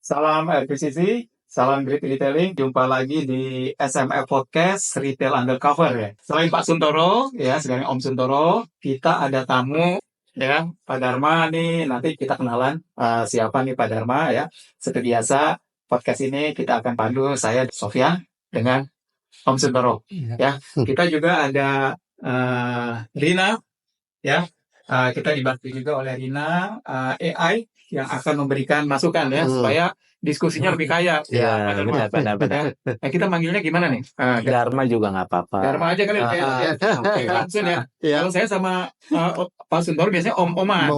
Salam RPCC, salam Great Retailing. Jumpa lagi di SMF Podcast Retail Undercover ya. Selain Pak Suntoro, ya, selain Om Suntoro, kita ada tamu ya, Pak Dharma nih. Nanti kita kenalan siapa nih Pak Dharma ya. Seperti biasa, podcast ini kita akan pandu saya Sofyan dengan Om Suntoro. Ya, kita juga ada Rina ya. Kita dibantu juga oleh Rina AI yang akan memberikan masukan ya supaya diskusinya lebih kaya. Ya, Pak Dharma. benar. Kita manggilnya gimana nih? Dharma juga nggak apa-apa. Dharma aja kali ya. Oke, langsung ya. Kalau saya sama Pak Suntoro biasanya Om-Oman.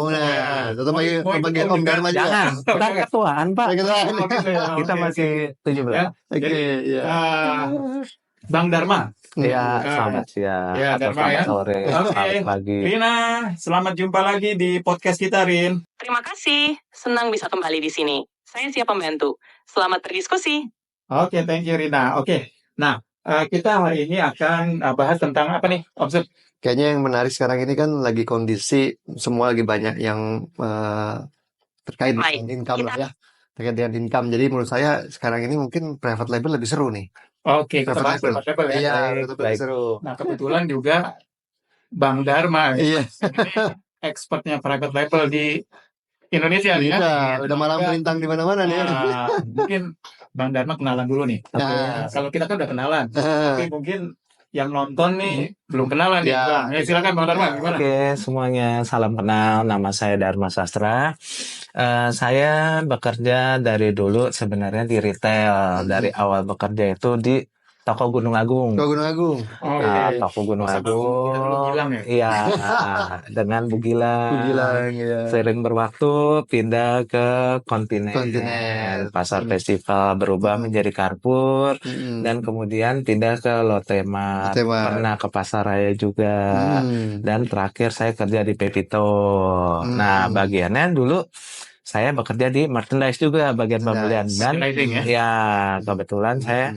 Tetap panggil Om juga? Dharma juga. Jangan, kita ketuaan Pak. Oh, gitu ya. Kita Oke, masih 17. Ya. Oke, ya. Bang Dharma. Ya, selamat siang. Ya, atau Dharma ya. selamat sore, Oke. selamat pagi. Rina, selamat jumpa lagi di podcast kita, Rin. Terima kasih, senang bisa kembali di sini. Saya siap membantu. Selamat berdiskusi. Oke, thank you Rina. Oke, nah kita hari ini akan bahas tentang apa nih, Om Sud? Kayaknya yang menarik sekarang ini kan lagi kondisi semua lagi banyak yang terkait Baik, dengan income lah ya. Terkait dengan income. Jadi menurut saya sekarang ini mungkin private label lebih seru nih. Oke, kita bahas Private private label ya. Iya, Baik. lebih seru. Nah, kebetulan juga Bang Dharma Iya. ini expertnya private label di Indonesia nih ya. Udah malam melintang di mana-mana nih. Nah, mungkin Bang Dharma kenalan dulu nih. Nah. Kalau kita kan udah kenalan, tapi mungkin yang nonton nih belum kenalan nih, Ya. Bang. Ya, silakan Bang Dharma, gimana? Oke, semuanya salam kenal. Nama saya Dharma Sastra. Saya bekerja dari dulu sebenarnya di retail. Dari awal bekerja itu di Toko Gunung Agung. Ke Gunung Agung. Toko Gunung Masa Bang Agung. Gilang ya? Iya, dengan Bu Gilang. Gilang ya. Sering berwaktu pindah ke kontinen. Pasar festival berubah menjadi Carrefour dan kemudian pindah ke Lotte-Mart. Lotte-Mart. Pernah ke Pasar Raya juga. Dan terakhir saya kerja di Pepito. Nah, bagiannya dulu saya bekerja di merchandise juga, bagian pembelian. Dan Merchandising ya kebetulan saya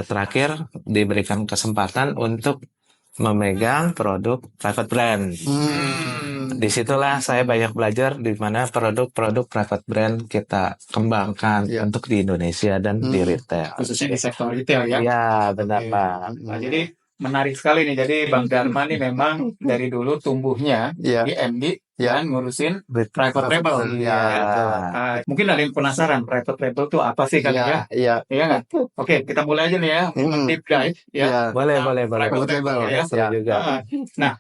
terakhir diberikan kesempatan untuk memegang produk private brand. Disitulah saya banyak belajar di mana produk-produk private brand kita kembangkan untuk di Indonesia dan di retail. Khususnya di sektor retail ya. Iya, benar Pak. Nah, jadi menarik sekali nih. Jadi Bang Dharma nih memang dari dulu tumbuhnya di MD dan ngurusin private label. Mungkin ada yang penasaran private label itu apa sih kan ya? Iya. Iya nggak? Oke, kita mulai aja nih ya. Deep dive ya. Boleh. Private label ya. Seru juga. Nah,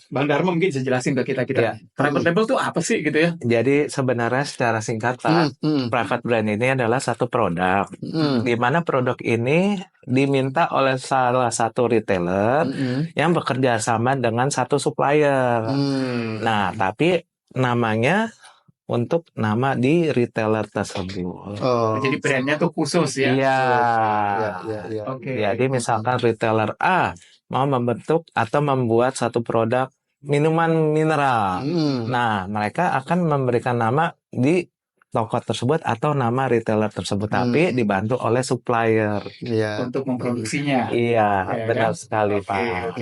Bang Dharma mungkin bisa jelasin ke kita. Private label itu apa sih gitu ya? Jadi sebenarnya secara singkat Pak, private brand ini adalah satu produk, di mana produk ini diminta oleh salah satu retailer yang bekerja sama dengan satu supplier. Nah, tapi namanya untuk nama di retailer tersebut. Jadi brandnya tuh khusus ya? Iya. Oke. Jadi misalkan retailer A mau membentuk atau membuat satu produk minuman mineral. Nah, mereka akan memberikan nama di toko tersebut atau nama retailer tersebut, tapi dibantu oleh supplier untuk memproduksinya. Iya, benar sekali Pak.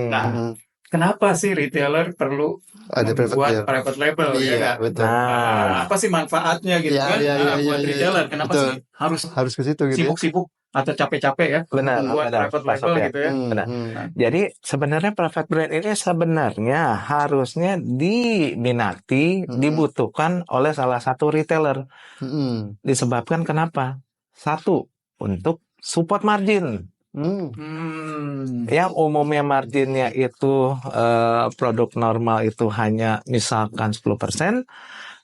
Nah, kenapa sih retailer perlu membuat private label? Iya, betul. Apa sih manfaatnya gitu kan buat retailer? Kenapa sih harus ke situ gitu? Sibuk-sibuk atau capek-capek ya buat private label gitu ya? Benar. Jadi sebenarnya private brand ini sebenarnya harusnya diminati, dibutuhkan oleh salah satu retailer. Disebabkan kenapa? Satu, untuk support margin. Yang umumnya marginnya itu produk normal itu hanya misalkan 10%,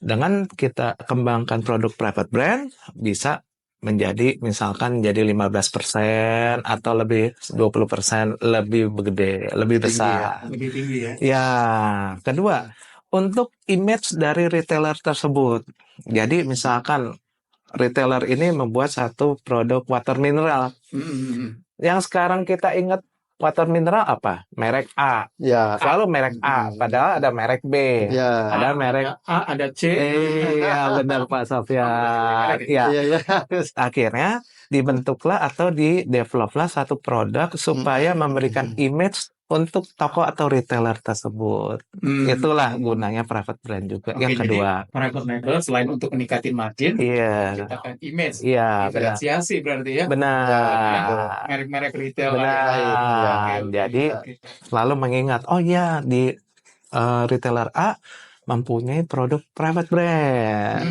dengan kita kembangkan produk private brand bisa menjadi misalkan jadi 15% atau lebih 20% lebih gede, lebih besar. Lebih tinggi ya. Ya, kedua, untuk image dari retailer tersebut. Jadi misalkan retailer ini membuat satu produk water mineral. Yang sekarang kita ingat water mineral apa? Merek A. Selalu merek A, padahal ada merek B. Ada merek A, ada C. Iya, benar Pak Sofyan. Akhirnya dibentuklah atau di-developlah satu produk supaya memberikan image untuk toko atau retailer tersebut. Itulah gunanya private brand juga. Oke, Yang kedua, jadi private label selain untuk meningkatin margin, iya, menciptakan image, iya, benar, diferensiasi berarti ya. benar, Merek-merek retail lain. benar. Oke, Jadi oke. selalu mengingat, oh ya di retailer A mempunyai produk private brand.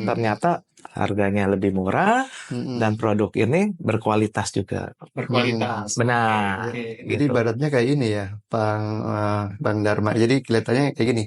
Ternyata harganya lebih murah dan produk ini berkualitas juga. Berkualitas. Benar. Oke. Jadi Gitu. ibaratnya kayak ini ya, Bang Dharma. Jadi kelihatannya kayak gini,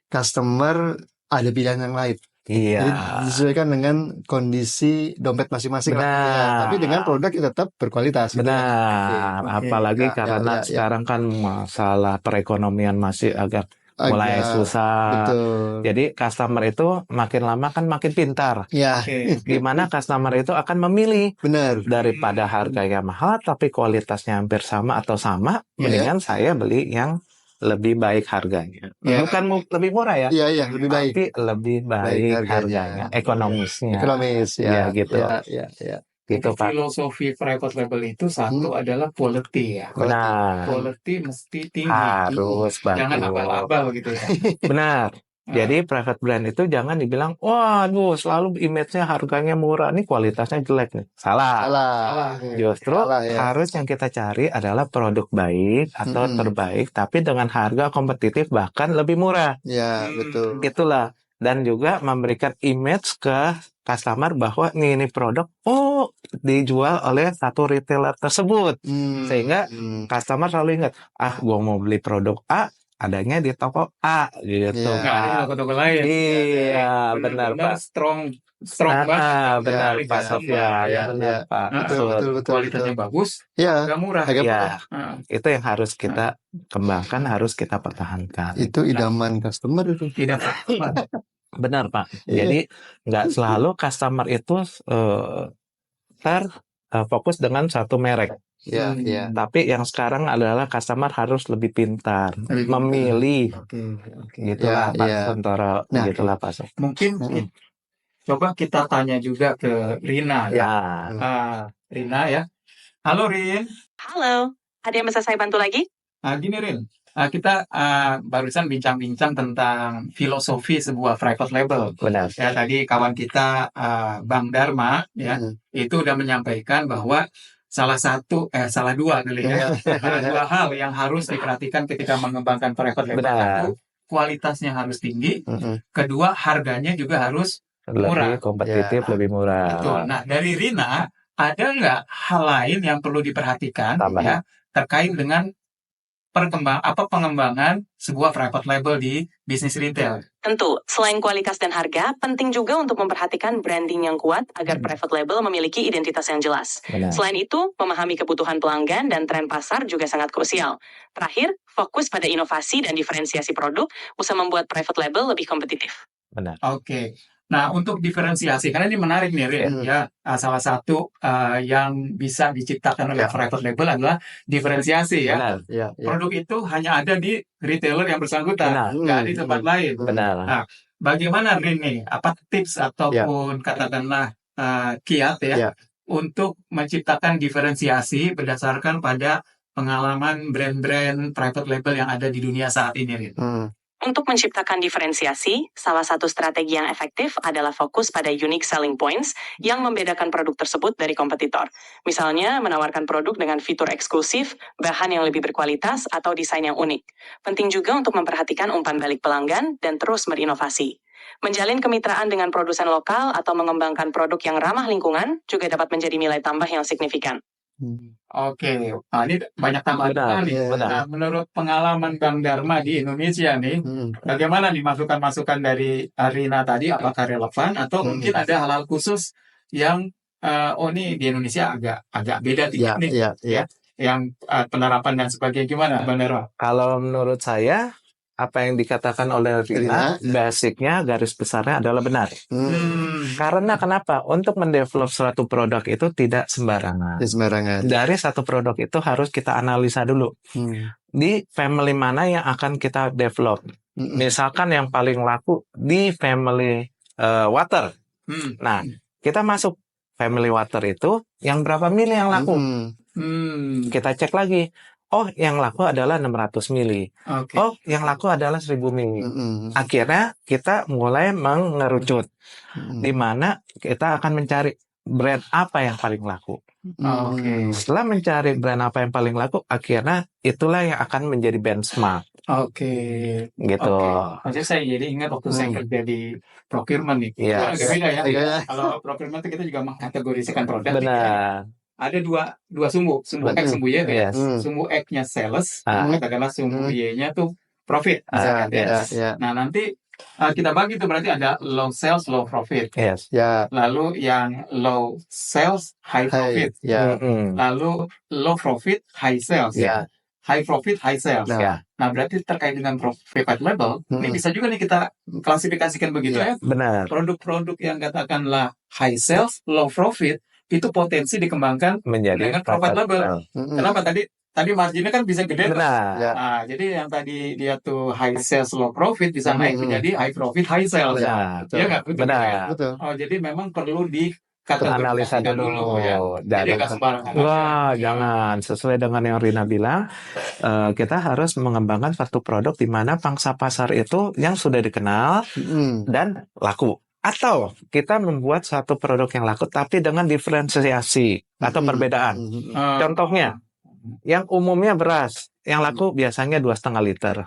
customer ada pilihan yang lain. Iya. Jadi disesuaikan dengan kondisi dompet masing-masing lah. Benar. Ya, tapi dengan produk yang tetap berkualitas. Gitu ya. Benar. Oke. Apalagi Ya, karena ya. sekarang kan masalah perekonomian masih agak mulai susah. Betul. Jadi customer itu makin lama kan makin pintar. Ya, Oke. Gimana customer itu akan memilih benar. daripada harganya mahal tapi kualitasnya hampir sama atau sama, mendingan saya beli yang lebih baik harganya. Ya. Bukan lebih murah ya, Iya, lebih baik. tapi lebih baik harganya. harganya, ekonomisnya. Ekonomis, Ya, gitu. Ya. Gitu, Jadi Pak. filosofi private label itu satu adalah quality ya. Benar. Quality mesti tinggi. Harus Jangan bagus. abal-abal gitu ya. Benar. Jadi private brand itu jangan dibilang, waduh selalu image-nya harganya murah, ini kualitasnya jelek nih. Salah. Salah. Justru Salah, ya. harus yang kita cari adalah produk baik atau terbaik, tapi dengan harga kompetitif bahkan lebih murah. Ya, betul. Itulah. Dan juga memberikan image ke customer bahwa ini produk, dijual oleh satu retailer tersebut. Sehingga customer selalu ingat, gua mau beli produk A, adanya di toko A gitu. Iya. Nggak ada di toko-toko lain. Iya, benar Pak. Strong banget. Benar Dari Pak customer. Sofyan. Ya, Benar ya. Pak. Betul. Kualitasnya bagus, Ya, agak murah. agak Ya, murah. itu yang harus kita kembangkan, harus kita pertahankan. Itu idaman customer itu. Tidak. Benar Pak. Iya. Jadi nggak selalu customer itu fokus dengan satu merek. Ya. Tapi yang sekarang adalah customer harus lebih pintar, memilih. Oke. Gitulah Ya, Pak ya. Santoro. Nah, Gitulah Pak Sofyan. Mungkin coba kita tanya juga ke Rina ya. Rina ya. Halo Rin. Halo, ada yang bisa saya bantu lagi? Gini Rin, kita barusan bincang-bincang tentang filosofi sebuah private label. Benar. Ya tadi kawan kita Bang Dharma ya itu udah menyampaikan bahwa salah dua kali ya, salah dua hal yang harus diperhatikan ketika mengembangkan private label. Benar. Satu, kualitasnya harus tinggi. Kedua, harganya juga harus murah. Lebih kompetitif, lebih murah. Betul. Nah, dari Rina, ada nggak hal lain yang perlu diperhatikan ya terkait dengan pengembangan sebuah private label di bisnis retail? Tentu, selain kualitas dan harga, penting juga untuk memperhatikan branding yang kuat agar private label memiliki identitas yang jelas. Benar. Selain itu, memahami kebutuhan pelanggan dan tren pasar juga sangat krusial. Terakhir, fokus pada inovasi dan diferensiasi produk bisa membuat private label lebih kompetitif. Benar. Oke. Nah, untuk diferensiasi, karena ini menarik nih, Rin, ya. Salah satu yang bisa diciptakan oleh private label adalah diferensiasi, ya. Benar. Produk itu hanya ada di retailer yang bersangkutan, nggak ada di tempat lain. Benar. Nah, bagaimana Rin nih? Apa tips ataupun katakanlah kiat ya untuk menciptakan diferensiasi berdasarkan pada pengalaman brand-brand private label yang ada di dunia saat ini, Rin? Untuk menciptakan diferensiasi, salah satu strategi yang efektif adalah fokus pada unique selling points yang membedakan produk tersebut dari kompetitor. Misalnya, menawarkan produk dengan fitur eksklusif, bahan yang lebih berkualitas, atau desain yang unik. Penting juga untuk memperhatikan umpan balik pelanggan dan terus berinovasi. Menjalin kemitraan dengan produsen lokal atau mengembangkan produk yang ramah lingkungan juga dapat menjadi nilai tambah yang signifikan. Oke, ini banyak tambahan sekali. Nah, menurut pengalaman Bang Dharma di Indonesia nih, bagaimana nih masukan-masukan dari Rina tadi? Apakah relevan atau mungkin ada hal-hal khusus yang ini di Indonesia agak beda dikit nih, ya, yang penerapan dan sebagainya gimana, Bang Dharma? Kalau menurut saya, apa yang dikatakan oleh Rina, basicnya, garis besarnya adalah benar. Karena kenapa? Untuk mendevelop suatu produk itu tidak sembarangan. Dari satu produk itu harus kita analisa dulu. Di family mana yang akan kita develop? Misalkan yang paling laku di family water. Nah, kita masuk family water itu yang berapa mili yang laku? Kita cek lagi. oh yang laku adalah 600 mili. Oke. Oh yang laku adalah 1000 mili. Mm-mm. Akhirnya kita mulai mengerucut, Mm-mm. di mana kita akan mencari brand apa yang paling laku. Oke. Setelah mencari brand apa yang paling laku, akhirnya itulah yang akan menjadi benchmark Oke. gitu. Oke. Maksudnya saya jadi ingat waktu saya kerja di procurement nih. Itu Iya. agak beda ya. Iya. Kalau procurement itu kita juga mengkategorisikan produk. Benar. Ada dua sumbu X, sumbu Y. Yes. Sumbu X-nya sales, Ah. katakanlah sumbu Y-nya tuh profit. Ya, Misalkan, ya. ya. Nah nanti kita bagi tuh berarti ada low sales, low profit. Yes. Ya. Lalu yang low sales, high profit. Ya. Mm-mm. Lalu low profit, high sales. Ya. High profit, high sales. Ya. Nah, berarti terkait dengan private label, ini bisa juga nih kita klasifikasikan begitu ya. Benar. Produk-produk yang katakanlah high sales, low profit, itu potensi dikembangkan Menjadi dengan private label. Kenapa tadi marginnya kan bisa gede. Benar. Ya. Nah, jadi yang tadi dia tuh high sales, low profit bisa naik menjadi high profit, high sales. Benar. Iya nggak? Betul. Benar. Betul. Oh, jadi memang perlu Analisa dikategorikan dulu. ya. Jadi nggak sembarangan. Wah, jangan. Sesuai dengan yang Rina bilang, kita harus mengembangkan satu produk di mana pangsa pasar itu yang sudah dikenal dan laku. Atau kita membuat satu produk yang laku tapi dengan diferensiasi atau perbedaan. Contohnya, yang umumnya beras, yang laku biasanya 2,5 liter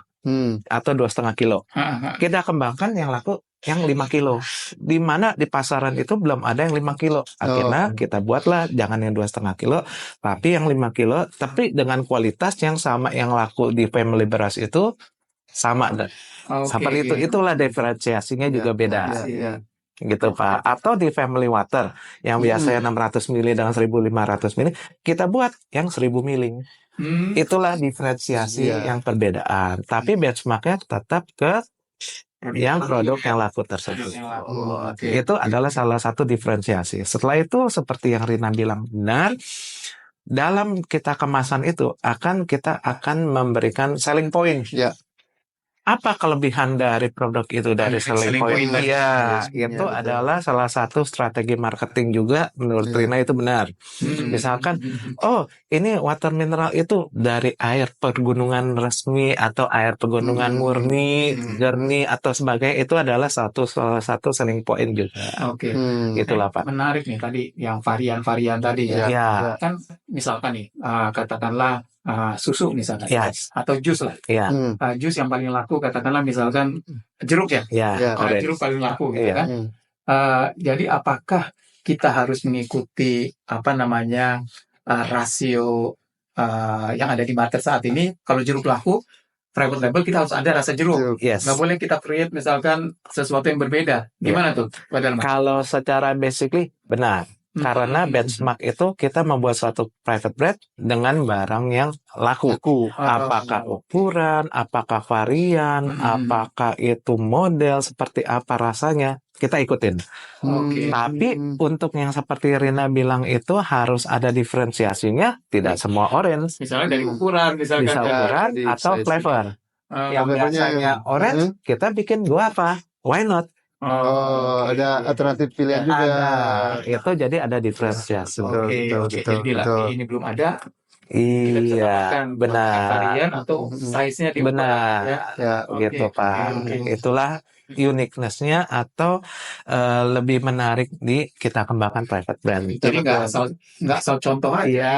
atau 2,5 kilo. Kita kembangkan yang laku yang 5 kilo. Di mana di pasaran itu belum ada yang 5 kilo. Akhirnya kita buatlah jangan yang 2,5 kilo, tapi yang 5 kilo, tapi dengan kualitas yang sama yang laku di family beras itu sama. Seperti itu, itulah diferensiasinya juga beda. Gitu Pak. Atau di family water yang biasanya 600 mili dengan 1500 mili, kita buat yang 1000 mili. Itulah diferensiasi yang perbedaan. Tapi benchmarknya tetap ke yang produk yang laku tersebut. Itu adalah salah satu diferensiasi. Setelah itu seperti yang Rina bilang benar, dalam kita kemasan itu kita akan memberikan selling point. Ya. Apa kelebihan dari produk itu dari selling point? Iya, itu adalah salah satu strategi marketing juga menurut Rina itu benar. Misalkan, oh ini water mineral itu dari air pegunungan resmi atau air pegunungan murni, jernih atau sebagainya, itu adalah salah satu selling point juga. Oke. Itulah Pak. Menarik nih tadi yang varian-varian tadi ya. Ya. Kan misalkan nih katakanlah susu misalkan atau jus lah. Iya. Jus yang paling laku katakanlah misalkan jeruk ya. Iya. Jeruk paling laku gitu kan. Jadi apakah kita harus mengikuti rasio yang ada di market saat ini? Kalau jeruk laku, private label kita harus ada rasa jeruk. Yes. Nggak boleh kita create misalkan sesuatu yang berbeda. Gimana tuh? Kalau secara basically benar. Karena benchmark itu kita membuat suatu private brand dengan barang yang laku. Apakah ukuran, apakah varian, apakah itu model, seperti apa rasanya, kita ikutin. Tapi untuk yang seperti Rina bilang itu harus ada diferensiasinya, tidak semua orange. Misalnya dari ukuran, misalkan. Bisa ukuran atau flavor. Yang biasanya orange, kita bikin guava. Why not? Ada alternatif pilihan juga. Itu jadi ada diferensiasi. Betul. Ini belum ada. Iya, benar. Varian atau size-nya di benar. Ya, gitu Pak. Itulah uniqueness-nya atau lebih menarik di kita kembangkan private brand. Jadi nggak asal contoh aja.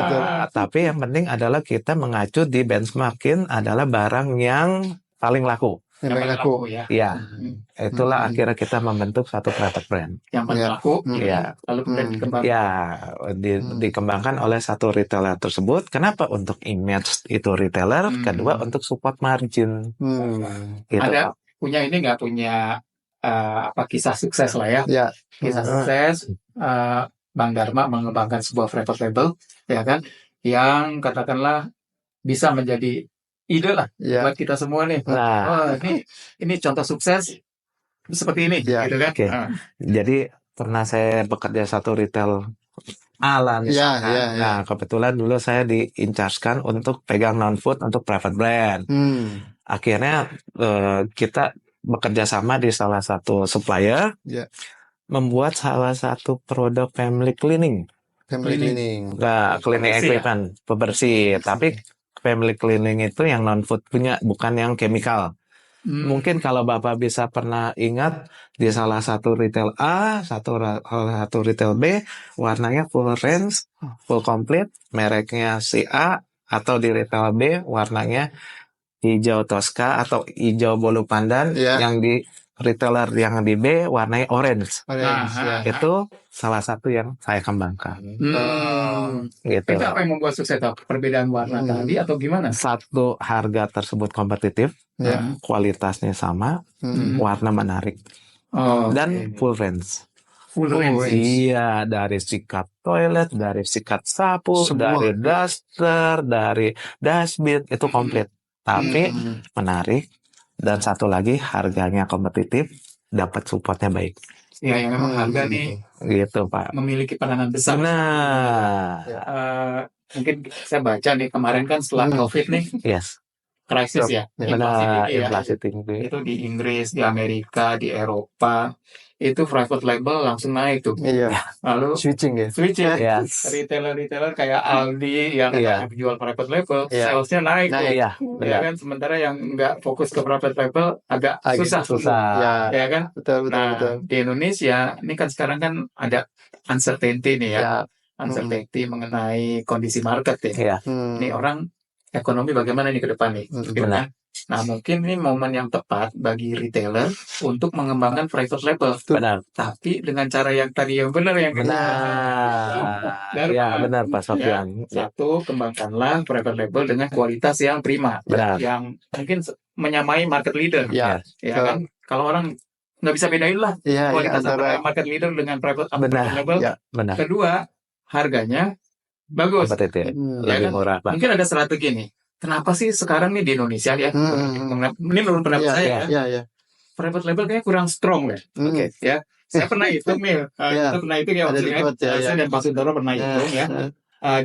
Betul. Tapi yang penting adalah kita mengacu di benchmarkin adalah barang yang paling laku. Yang paling laku. Iya. Itulah akhirnya kita membentuk satu private brand. Yang paling laku. Iya. Lalu kemudian dikembangkan. Ya, dikembangkan oleh satu retailer tersebut. Kenapa? Untuk image itu retailer. Kedua, untuk support margin. Gitu. Ada punya ini nggak punya kisah sukses lah ya? Ya. Kisah sukses Bang Dharma mengembangkan sebuah private label, ya kan? Yang katakanlah bisa menjadi ide lah buat kita semua nih. Ini contoh sukses seperti ini, gitu kan? Jadi pernah saya bekerja satu retail ala misalkan. Nah, kebetulan dulu saya di-in-charge-kan untuk pegang non-food untuk private brand. Akhirnya kita bekerja sama di salah satu supplier, membuat salah satu produk family cleaning. Family cleaning. Nggak, cleaning Pembersih ya? equipment, pembersih. Tapi family cleaning itu yang non-food punya, bukan yang chemical. Mungkin kalau Bapak bisa pernah ingat di salah satu retail A, salah satu retail B, warnanya full range, full complete, mereknya si A, atau di retail B warnanya hijau Tosca atau hijau bolu pandan, Iya. yang di retailer yang di B warnanya orange. Orange, ya. Itu salah satu yang saya kembangkan. Gitu. Itu apa yang membuat sukses tuh? Perbedaan warna tadi atau gimana? Satu, harga tersebut kompetitif, Ya. kualitasnya sama, warna menarik, Oh, dan full range. full range. Iya, dari sikat toilet, dari sikat sapu, Semua. dari duster, dari dustbin, itu komplit. Tapi menarik, dan satu lagi harganya kompetitif, dapat supportnya baik. Ya, yang memang harga nih Gitu, Pak. memiliki peranan besar. Nah, Mungkin saya baca nih kemarin kan setelah COVID nih, yes. krisis ya, inflasi Benar, tinggi ya. inflasi tinggi. Itu di Inggris, di Amerika, di Eropa, itu private label langsung naik tuh. Iya. Lalu Switching ya. switching, Yes. retailer-retailer kayak Aldi yang Iya. jual private label, Iya. salesnya naik tuh. Iya, Ya benar. kan, sementara yang nggak fokus ke private label agak Agak susah. Ya. Ya kan? Betul. Nah, di Indonesia ini kan sekarang kan ada uncertainty nih ya. Ya. Uncertainty mengenai kondisi market ya. Iya, Ini orang ekonomi bagaimana nih ke depan nih, gitu benar. kan? Nah, mungkin ini momen yang tepat bagi retailer untuk mengembangkan private label, Benar. tapi dengan cara yang tadi yang benar yang Benar. Ya, benar Pak Sofyan. Ya. Satu, kembangkanlah private label dengan kualitas yang prima, Benar. yang mungkin menyamai market leader. Ya. Ya kan, kalau orang nggak bisa bedain lah Iya, kualitas antara antara market leader dengan private Benar. label. Ya. Benar. Kedua, harganya bagus. Kompetitif, Ya lebih kan? murah, Pak. Mungkin ada strategi nih. Kenapa sih sekarang nih di Indonesia ya? Ini menurut pendapat saya ya. Iya. Private label kayaknya kurang strong ya. Oke, ya. Saya pernah hitung nih. Iya. Kita pernah hitung ya. Ada Om report, ya, Saya ya. dan Pak Suntoro pernah hitung ya.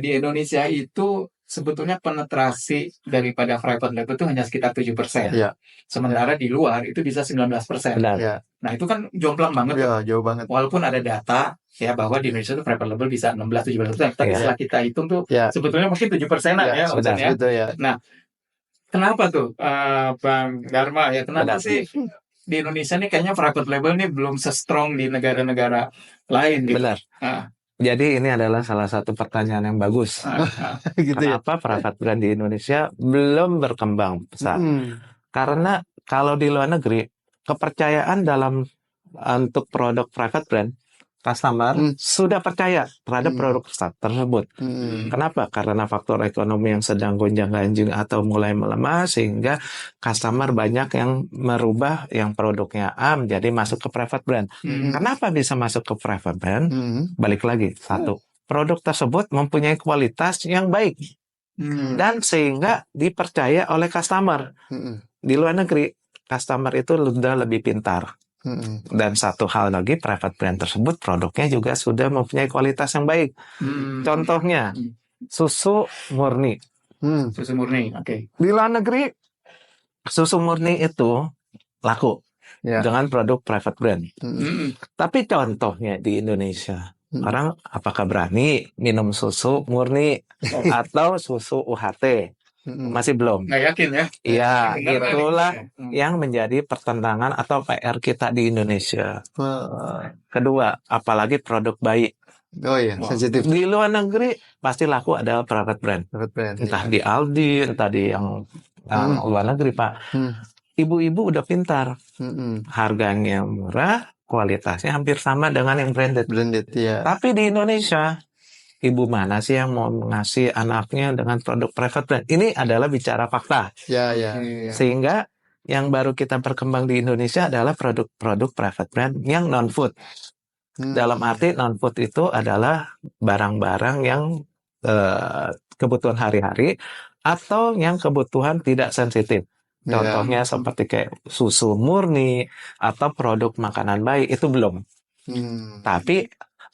Di Indonesia itu sebetulnya penetrasi daripada private label itu hanya sekitar 7%. Iya. Sementara di luar itu bisa 19%. Benar. Ya. Nah, itu kan jomplang banget. Ya, jauh banget. Walaupun ada data ya bahwa di Indonesia itu private label bisa 16-17%, tapi Iya. setelah kita hitung tuh Ya. sebetulnya mungkin 7%-an ya, Sudah Om ya. gitu ya. Kenapa tuh, Bang Dharma ya? Kenapa Benar. sih di Indonesia nih kayaknya private label nih belum se-strong di negara-negara lain gitu? Benar. Ah, Jadi ini adalah salah satu pertanyaan yang bagus. Gitu ya. Kenapa private brand di Indonesia belum berkembang besar? Karena kalau di luar negeri, kepercayaan dalam untuk produk private brand, customer sudah percaya terhadap produk tersebut. Kenapa? Karena faktor ekonomi yang sedang gonjang-ganjing atau mulai melemah, sehingga customer banyak yang merubah yang produknya A menjadi masuk ke private brand. Kenapa bisa masuk ke private brand? Balik lagi, satu, produk tersebut mempunyai kualitas yang baik dan sehingga dipercaya oleh customer. Di luar negeri, customer itu sudah lebih pintar. Dan satu hal lagi, private brand tersebut produknya juga sudah mempunyai kualitas yang baik. Contohnya, susu murni. Susu murni, oke. Di luar negeri, susu murni itu laku dengan produk private brand. Tapi contohnya di Indonesia, orang apakah berani minum susu murni atau susu UHT? Masih belum. Nggak yakin ya? Iya, Benar, itulah benar. yang menjadi pertentangan atau PR kita di Indonesia. Kedua, apalagi produk bayi. Oh iya, sensitif. Di luar negeri pasti laku adalah private brand. Private brand. Entah di Aldi, entah di yang luar negeri, Pak. Ibu-ibu udah pintar. Harganya murah, kualitasnya hampir sama dengan yang branded. Branded, ya. Tapi di Indonesia, ibu mana sih yang mau ngasih anaknya dengan produk private brand? Ini adalah bicara fakta. Ya. Sehingga yang baru kita berkembang di Indonesia adalah produk-produk private brand yang non-food. Dalam arti non-food itu adalah barang-barang yang kebutuhan hari-hari atau yang kebutuhan tidak sensitif. Contohnya seperti kayak susu murni atau produk makanan bayi, itu belum. Tapi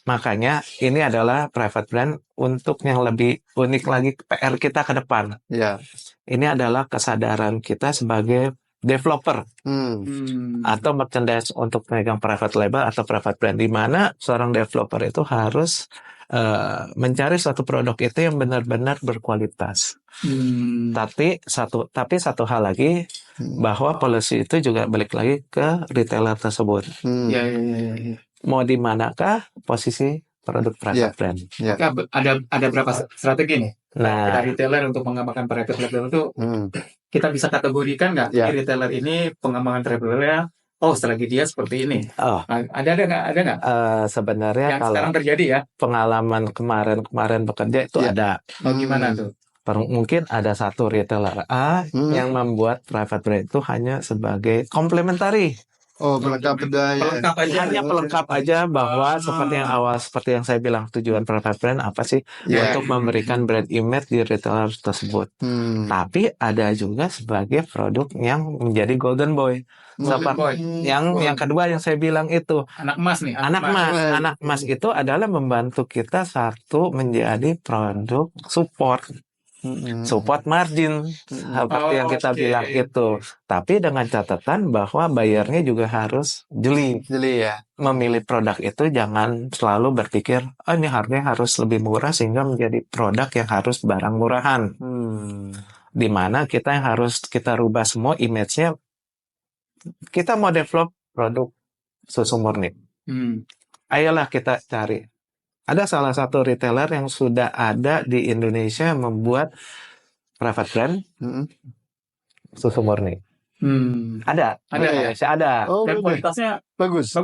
makanya ini adalah private brand untuk yang lebih unik lagi, PR kita ke depan. Ya. Ini adalah kesadaran kita sebagai developer atau merchandise untuk pemegang private label atau private brand, di mana seorang developer itu harus mencari suatu produk itu yang benar-benar berkualitas. Tapi satu hal lagi, bahwa policy itu juga balik lagi ke retailer tersebut. Ya. Mau di manakah posisi produk private brand? Oke, ada berapa strategi nih? Nah, Kita retailer untuk mengembangkan private label itu kita bisa kategorikan nggak? Ini retailer ini pengembangan private labelnya, strategi dia seperti ini. Oh, Ada nggak? sebenarnya Yang kalau sekarang terjadi ya? pengalaman kemarin bekerja itu ada. Gimana tuh? Mungkin ada satu retailer A yang membuat private brand itu hanya sebagai komplementari. Pelengkap budaya. Hanya pelengkap aja, bahwa seperti yang saya bilang, tujuan private brand apa sih? Untuk memberikan brand image di retailer tersebut. Tapi ada juga sebagai produk yang menjadi golden boy. Seperti yang kedua yang saya bilang itu, Anak emas nih. anak emas itu adalah membantu kita satu menjadi produk support margin, seperti yang kita bilang itu. Tapi dengan catatan bahwa bayarnya juga harus jeli ya. Memilih produk itu jangan selalu berpikir, ini harganya harus lebih murah sehingga menjadi produk yang harus barang murahan. Dimana kita yang harus kita rubah semua image-nya. Kita mau develop produk susu murni. Ayolah kita cari. Ada salah satu retailer yang sudah ada di Indonesia membuat private brand susu murni. Ada. Dan kualitasnya bagus.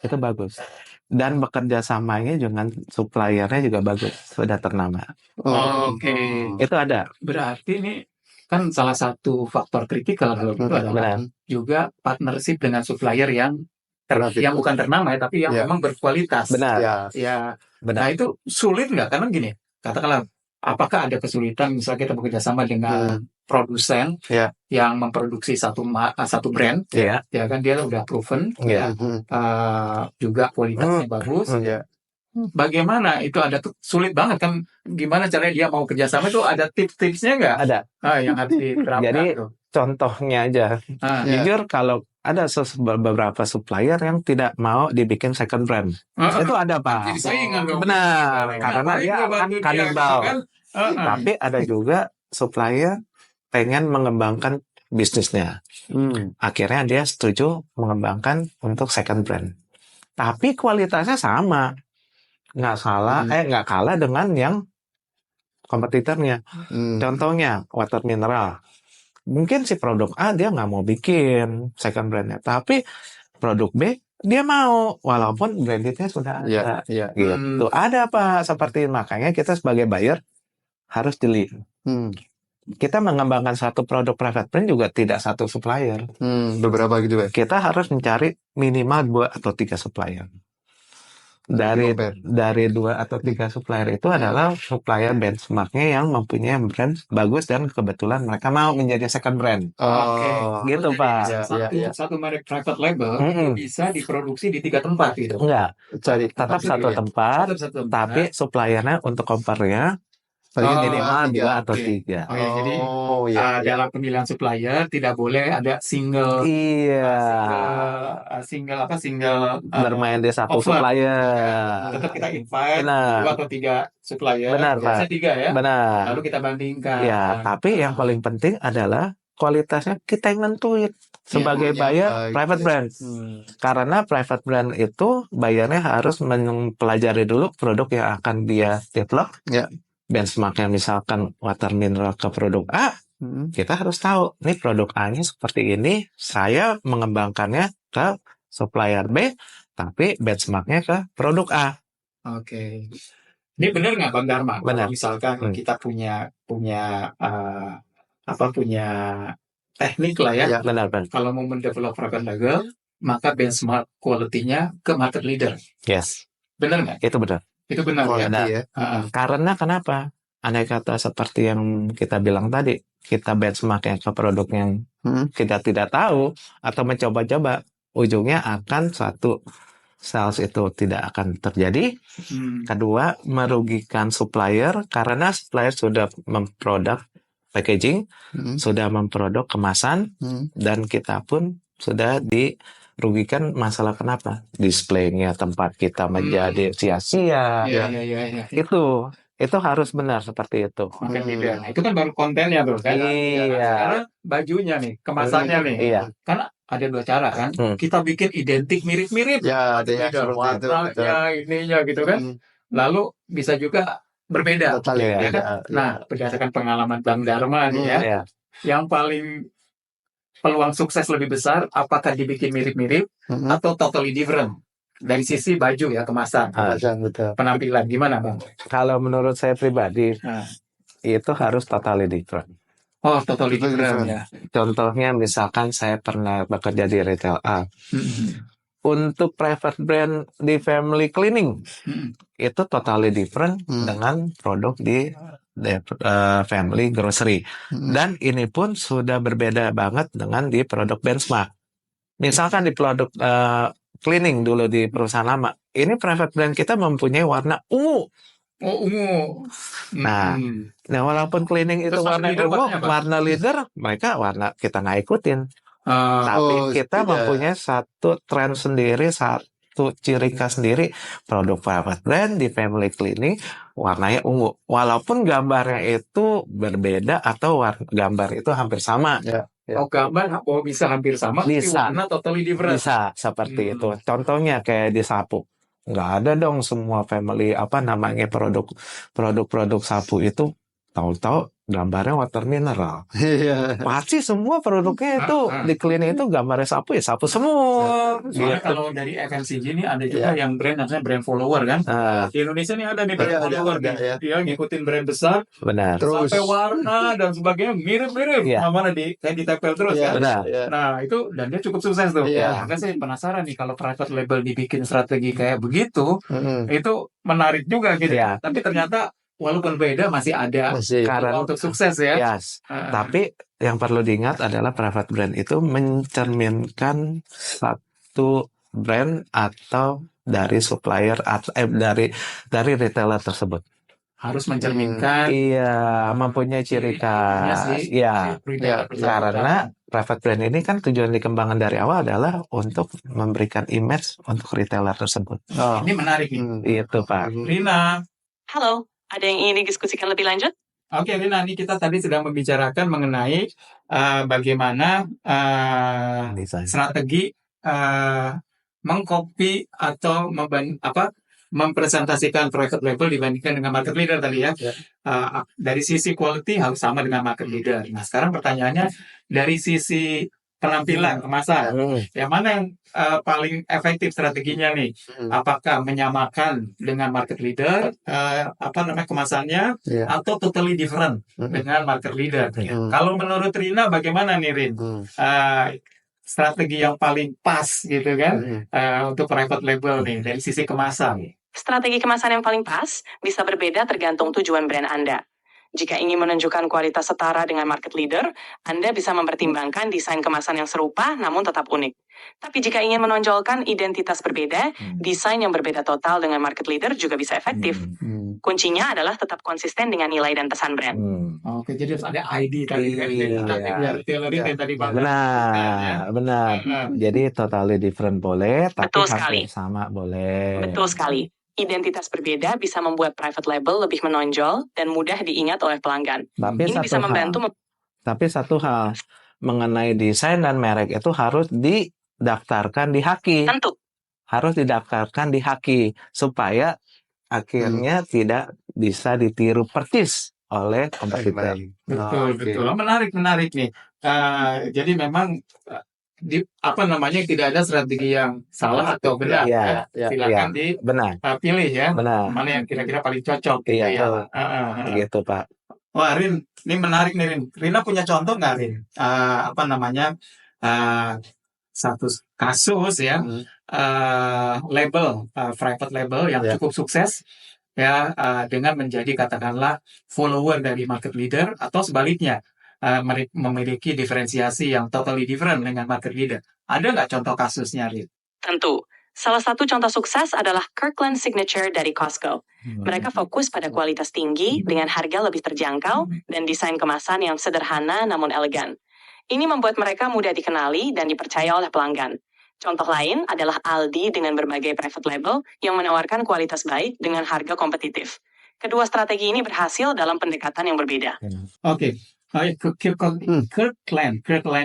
Itu bagus. Dan bekerja samanya dengan suppliernya juga bagus, sudah ternama. Itu ada. Berarti ini kan salah satu faktor kritikal kalau itu adalah juga partnership dengan supplier yang bukan ternama ya, tapi yang memang berkualitas. Benar. Nah itu sulit nggak? Karena gini, katakanlah, apakah ada kesulitan misalnya kita bekerja sama dengan produsen yang memproduksi satu brand, ya kan, dia udah proven, juga kualitasnya bagus. Bagaimana itu ada sulit banget kan? Gimana caranya dia mau kerjasama itu, ada tips-tipsnya nggak? Ada. Yang harus diterapkan. Jadi contohnya aja, jujur kalau ada beberapa supplier yang tidak mau dibikin second brand, itu ada Pak. Jadi saingan dong. Benar, karena dia akan kanibal. Tapi ada juga supplier pengen mengembangkan bisnisnya. Akhirnya dia setuju mengembangkan untuk second brand. Tapi kualitasnya sama. Nggak kalah dengan yang kompetitornya. Contohnya water mineral. Mungkin si produk A dia nggak mau bikin second brandnya, tapi produk B dia mau, walaupun brandednya sudah ada. Gitu. Ada Pak seperti, makanya kita sebagai buyer harus jeli. Kita mengembangkan satu produk private brand juga tidak satu supplier. Beberapa gitu Pak. Kita harus mencari minimal 2 atau 3 supplier. Dari 2 atau 3 supplier itu adalah supplier benchmarknya yang mempunyai brand bagus dan kebetulan mereka mau menjadi second brand. Gitu Pak. Satu merek private label bisa diproduksi di 3 tempat gitu. Enggak. Tetap satu tempat, tapi suppliernya untuk komparnya minimal 2 atau 3. Jadi dalam pemilihan supplier tidak boleh ada single bermain di satu supplier. Tetap kita invite 2 atau 3 supplier. Benar Pak. 3 ya. Benar. Lalu kita bandingkan. Tapi yang paling penting adalah kualitasnya kita yang nentuin sebagai buyer private brand. Karena private brand itu bayarnya harus mempelajari dulu produk yang akan dia develop. Benchmarknya misalkan water mineral ke produk A, kita harus tahu nih produk A-nya seperti ini, saya mengembangkannya ke supplier B, tapi benchmarknya ke produk A. Ini benar nggak Bang Dharma? Benar. Kalau misalkan kita punya teknik lah ya. Benar. Kalau mau mendevelop private label, maka benchmark quality-nya ke market leader. Yes. Benar nggak? Itu benar. Itu benar ya. Karena kenapa? Andai kata seperti yang kita bilang tadi, kita benchmark ke produk yang kita tidak tahu atau mencoba-coba, ujungnya akan satu, sales itu tidak akan terjadi. Kedua, merugikan supplier karena supplier sudah memproduk packaging, sudah memproduk kemasan, dan kita pun sudah di rugikan masalah kenapa? Displaynya tempat kita menjadi sia-sia. Iya. Itu harus benar seperti itu. Market leader. Nah, itu kan baru kontennya tuh kan. Iya. Sekarang bajunya nih, kemasannya nih. Iya. Karena ada dua cara kan. Kita bikin identik mirip-mirip. Ya, ada yang seperti itu. Warnanya, ininya gitu kan. Lalu bisa juga berbeda. Total Iya. ya. Ya kan? Nah, berdasarkan pengalaman Bang Dharma nih ya, Iya. yang paling peluang sukses lebih besar, apakah dibikin mirip-mirip atau totally different? Dari sisi baju ya, kemasan, Betul. penampilan. Gimana Bang? Kalau menurut saya pribadi, Nah. itu harus totally different. Oh, totally different ya. Contohnya misalkan saya pernah bekerja di retail A. Untuk private brand di family cleaning, itu totally different dengan produk di family grocery. Dan ini pun sudah berbeda banget dengan di produk benchmark. Misalkan di produk cleaning dulu di perusahaan lama, ini private brand kita mempunyai warna ungu. Oh, ungu. Nah, walaupun cleaning itu Terus warna leader ungu, warnanya apa? warna leader, mereka warna kita nggak ikutin. Tapi kita tidak. mempunyai satu tren sendiri, satu ciri khas sendiri. Produk private brand di family cleaning warnanya ungu. Walaupun gambarnya itu berbeda atau gambar itu hampir sama. Ya. Oh, gambar bisa hampir sama, tapi Bisa. warna totally different. Bisa seperti itu. Contohnya kayak di sapu. Nggak ada dong semua family produk sapu itu tahu-tahu gambarnya water mineral. Iya. Pasti semua produknya itu di cleaning itu gambarnya sapu ya sapu semua. Soalnya kalau dari FMCG ini ada juga yang brand namanya brand follower kan. Di Indonesia nih ada nih brand follower dia ngikutin brand besar. Benar. Terus Sampai warna dan sebagainya mirip-mirip. Mana kayak ditempel terus kan. Benar. Nah, itu dan dia cukup sukses tuh. Maka saya penasaran nih kalau private label dibikin strategi kayak begitu, itu menarik juga gitu. Tapi ternyata walaupun beda masih ada karena untuk sukses ya. Yes. Tapi yang perlu diingat adalah private brand itu mencerminkan satu brand atau dari supplier atau dari retailer tersebut. Harus mencerminkan. Iya, mempunyai ciri khas. Iya. Karena private brand ini kan tujuan dikembangkan dari awal adalah untuk memberikan image untuk retailer tersebut. Ini menarik nih. Itu Pak. Rina. Halo. Ada yang ingin didiskusikan lebih lanjut? Oke, Rina, ini kita tadi sedang membicarakan mengenai bagaimana strategi mengcopy atau mempresentasikan private label dibandingkan dengan market leader tadi ya. Dari sisi quality harus sama dengan market leader. Nah, sekarang pertanyaannya dari sisi penampilan, kemasan, yang mana yang paling efektif strateginya nih? Apakah menyamakan dengan market leader, kemasannya, atau totally different dengan market leader? Kalau menurut Rina, bagaimana nih Rin? Strategi yang paling pas gitu kan untuk private label nih dari sisi kemasan? Strategi kemasan yang paling pas bisa berbeda tergantung tujuan brand Anda. Jika ingin menunjukkan kualitas setara dengan market leader, Anda bisa mempertimbangkan desain kemasan yang serupa namun tetap unik. Tapi jika ingin menonjolkan identitas berbeda, desain yang berbeda total dengan market leader juga bisa efektif. Kuncinya adalah tetap konsisten dengan nilai dan pesan brand. Oke, jadi harus ada ID tadi kan. Benar. Jadi totally different boleh, tapi hampir sama boleh. Betul sekali. Identitas berbeda bisa membuat private label lebih menonjol dan mudah diingat oleh pelanggan. Ini bisa membantu. Tapi satu hal, mengenai desain dan merek itu harus didaftarkan di Haki. Tentu. Harus didaftarkan di Haki supaya akhirnya tidak bisa ditiru persis oleh kompetitor. Betul. Menarik nih. Jadi memang tidak ada strategi yang salah atau benar. Silakan dipilih ya. Mana yang kira-kira paling cocok gitu ya. Gitu Pak. Wah Rin, ini menarik nih Rin. Rina punya contoh nggak Rin? Satu kasus ya, label private label yang cukup sukses ya dengan menjadi katakanlah follower dari market leader atau sebaliknya. Memiliki diferensiasi yang totally different dengan market leader. Ada nggak contoh kasusnya, Rin? Tentu. Salah satu contoh sukses adalah Kirkland Signature dari Costco. Mereka fokus pada kualitas tinggi dengan harga lebih terjangkau dan desain kemasan yang sederhana namun elegan. Ini membuat mereka mudah dikenali dan dipercaya oleh pelanggan. Contoh lain adalah Aldi dengan berbagai private label yang menawarkan kualitas baik dengan harga kompetitif. Kedua strategi ini berhasil dalam pendekatan yang berbeda. Oke. Kirkland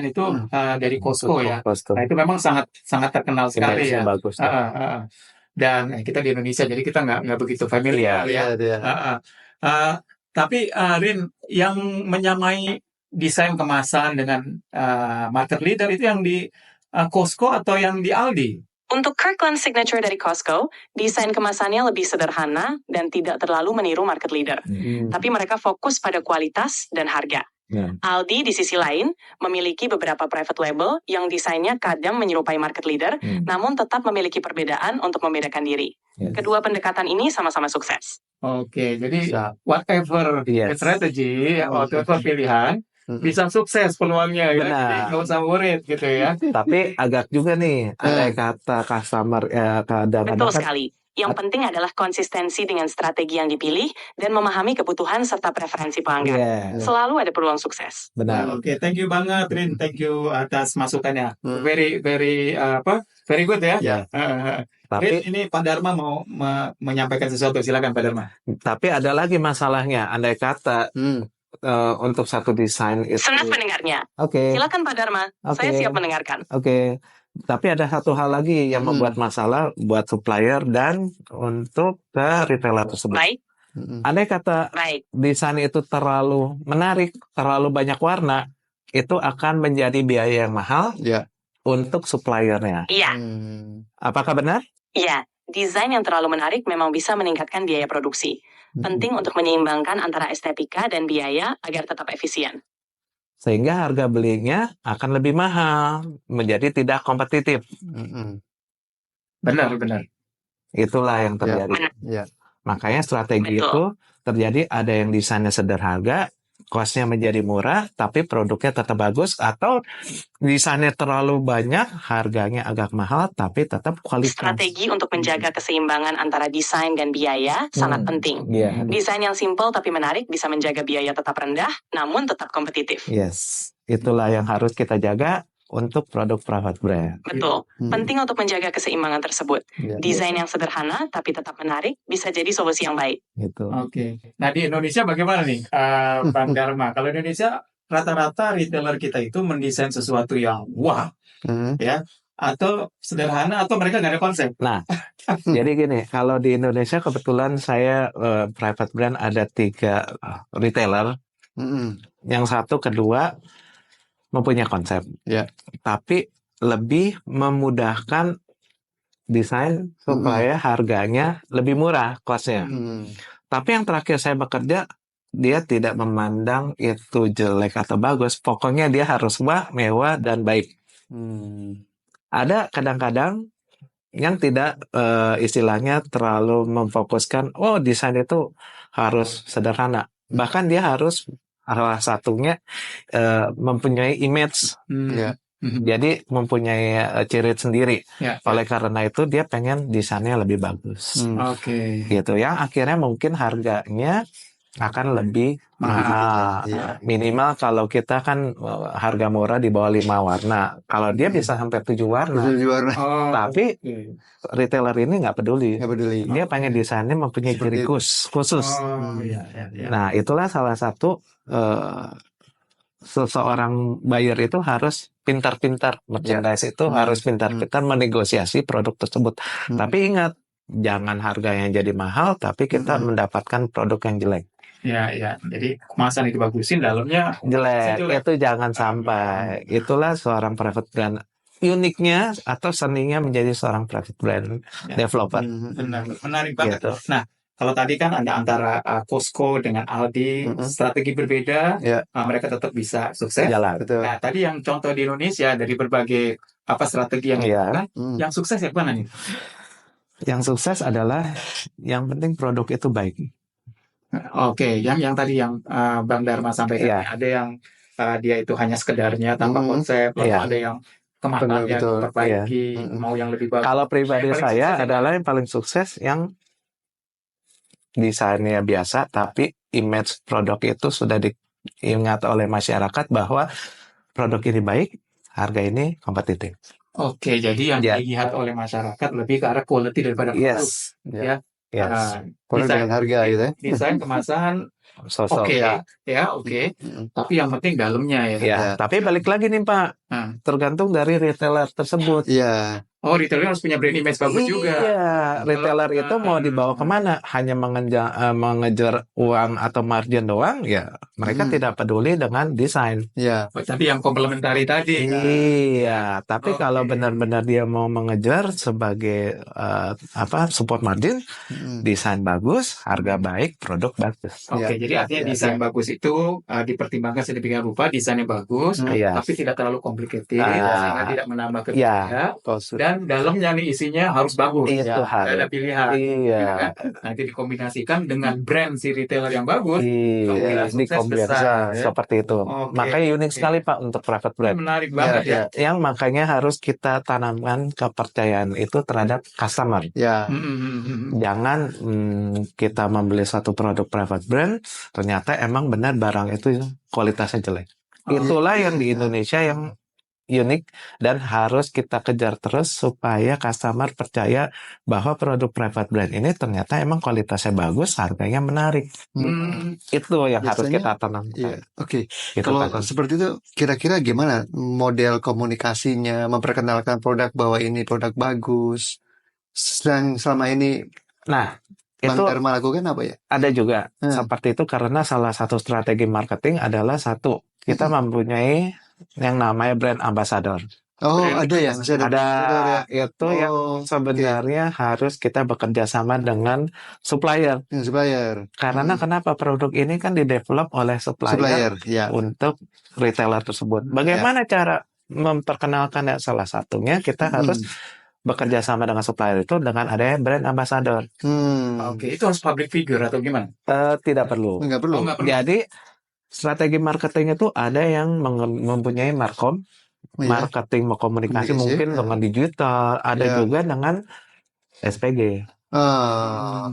itu dari Costco ya. Costco. Nah, itu memang sangat sangat terkenal sekali Image-nya ya. bagus. Dan kita di Indonesia, jadi kita nggak begitu familiar ya. Tapi Rin, yang menyamai desain kemasan dengan market leader itu yang di Costco atau yang di Aldi? Untuk Kirkland Signature dari Costco, desain kemasannya lebih sederhana dan tidak terlalu meniru market leader. Tapi mereka fokus pada kualitas dan harga. Aldi di sisi lain memiliki beberapa private label yang desainnya kadang menyerupai market leader, namun tetap memiliki perbedaan untuk membedakan diri. Kedua pendekatan ini sama-sama sukses. Oke, jadi whatever strategi, whatever pilihan, bisa sukses peluangnya ya. Jadi nggak usah worried gitu ya. Tapi agak juga nih, ada kata customer kadang-kadang Betul sekali. Yang penting adalah konsistensi dengan strategi yang dipilih dan memahami kebutuhan serta preferensi pelanggan. Selalu ada peluang sukses. Benar. Oke, thank you banget Rin. Thank you atas masukannya. Very good ya. Tapi Rin, ini Pak Dharma mau menyampaikan sesuatu. Silakan Pak Dharma. Tapi ada lagi masalahnya. Andai kata untuk satu desain itu. Senang mendengarnya. Oke. Silakan Pak Dharma. Saya siap mendengarkan. Oke. Tapi ada satu hal lagi yang membuat masalah buat supplier dan untuk retailer tersebut. Baik. Andai kata desain itu terlalu menarik, terlalu banyak warna, itu akan menjadi biaya yang mahal untuk suppliernya. Iya. Apakah benar? Iya. Desain yang terlalu menarik memang bisa meningkatkan biaya produksi. Penting untuk menyeimbangkan antara estetika dan biaya agar tetap efisien. Sehingga harga belinya akan lebih mahal, menjadi tidak kompetitif. Benar. Itulah yang terjadi. Makanya strategi itu terjadi, ada yang desainnya sederhana, cost-nya menjadi murah, tapi produknya tetap bagus, atau desainnya terlalu banyak, harganya agak mahal, tapi tetap kualitas. Strategi untuk menjaga keseimbangan antara desain dan biaya sangat penting. Desain yang simpel tapi menarik bisa menjaga biaya tetap rendah, namun tetap kompetitif. Yes, itulah yang harus kita jaga untuk produk private brand. Betul. Penting untuk menjaga keseimbangan tersebut. Desain yang sederhana tapi tetap menarik bisa jadi solusi yang baik. Gitu. Oke. Nah, di Indonesia bagaimana nih, Bang Dharma? Kalau Indonesia rata-rata retailer kita itu mendesain sesuatu yang wah, ya, atau sederhana, atau mereka nggak ada konsep. Nah, jadi gini, kalau di Indonesia kebetulan saya private brand ada 3 retailer. Yang satu, kedua mempunyai konsep, tapi lebih memudahkan desain supaya harganya lebih murah cost-nya. Tapi yang terakhir saya bekerja, dia tidak memandang itu jelek atau bagus, pokoknya dia harus mewah dan baik. Ada kadang-kadang yang tidak istilahnya terlalu memfokuskan, desain itu harus sederhana. Bahkan dia harus salah satunya mempunyai image, jadi mempunyai ciri sendiri. Oleh karena itu dia pengen desainnya lebih bagus. Gitu ya. Akhirnya mungkin harganya akan lebih mahal. Minimal kalau kita kan harga murah di bawah 5 warna. Kalau dia bisa sampai 7 warna. Tapi retailer ini nggak peduli. Dia pengen desainnya mempunyai ciri khusus. Nah, itulah salah satu seseorang buyer itu harus pintar-pintar merchandise itu harus pintar-pintar menegosiasi produk tersebut. Tapi ingat, jangan harganya jadi mahal, tapi kita mendapatkan produk yang jelek. Jadi kemasan itu bagusin, dalamnya jelek. Itu jangan sampai. Itulah seorang private brand. Uniknya atau seninya menjadi seorang private brand developer. Benar, menarik banget. Gitu. Nah, kalau tadi kan ada antara Costco dengan Aldi, strategi berbeda, mereka tetap bisa sukses. Jalan. Nah, tadi yang contoh di Indonesia dari berbagai strategi yang dilakukan, yang sukses ya mana nih? Yang sukses adalah yang penting produk itu baik. Oke, yang tadi yang Bang Dharma sampaikan, ada yang dia itu hanya sekedarnya tanpa konsep, lalu ada yang kemasannya diperbaiki, mau yang lebih bagus. Kalau pribadi saya adalah yang paling sukses yang desainnya biasa, tapi image produk itu sudah diingat oleh masyarakat bahwa produk ini baik, harga ini kompetitif. Oke, jadi yang Ya. dilihat oleh masyarakat lebih ke arah quality daripada produk. Yes, Ya. yes. Nah, Kurang desain, dengan harga gitu ya. desain kemasan Sosok. oke, Ya. ya oke. Mm-mm. Tapi yang penting dalamnya ya. Ya, Ya. tapi balik lagi nih Pak, Nah. tergantung dari retailer tersebut. Iya. Oh, retailer harus punya brand image bagus juga. Iya, retailer itu mau dibawa kemana? Hanya mengejar uang atau margin doang, ya mereka tidak peduli dengan desain. Iya. Oh, tapi yang komplementari tadi. kan? Iya, tapi Oke. kalau benar-benar dia mau mengejar sebagai support margin, Mm-mm. desain bagus, harga baik, produk bagus. Oke, Ya, jadi artinya ya, desain ya. bagus itu dipertimbangkan sedemikian rupa, desainnya bagus, Iya. tapi tidak terlalu complicated, Ah, sehingga tidak menambah iya. kebijakan. Kalau su- Dan dalamnya nih isinya harus bagus. Itu Tidak ada harus. pilihan. Iya. Ya kan? Nanti dikombinasikan dengan brand si retailer yang bagus, Iya, kemungkinan sukses dikombinasi besar. Ya. seperti itu. Oke, Makanya unik oke. sekali Pak untuk private Ini brand. menarik banget ya. Yang makanya harus kita tanamkan kepercayaan itu terhadap customer. Ya. Jangan kita membeli satu produk private brand, ternyata emang benar barang itu kualitasnya jelek. Itulah yang di Indonesia yang unik dan harus kita kejar terus supaya customer percaya bahwa produk private brand ini ternyata emang kualitasnya bagus, harganya menarik. Itu yang harus Biasanya, kita tanamkan. Iya. Oke. Gitu, Kalau Pak. seperti itu, kira-kira gimana model komunikasinya, memperkenalkan produk bahwa ini produk bagus? Selama ini Nah, Bang itu Dharma lakukan apa ya? ada juga Hmm. seperti itu karena salah satu strategi marketing adalah kita mempunyai yang namanya brand ambassador. Oh, ada ya, masih ada. Ada itu yang sebenarnya harus kita bekerja sama dengan supplier. Yang supplier. Karena kenapa produk ini kan didevelop oleh supplier Ya. untuk retailer tersebut. Bagaimana cara memperkenalkan salah satunya kita harus bekerja sama dengan supplier itu dengan adanya brand ambassador. Oke, itu harus public figure atau gimana? Tidak perlu. Enggak perlu. Oh, nggak perlu. Jadi strategi marketing itu ada yang mempunyai markom, marketing komunikasi mungkin dengan digital, ada juga dengan SPG.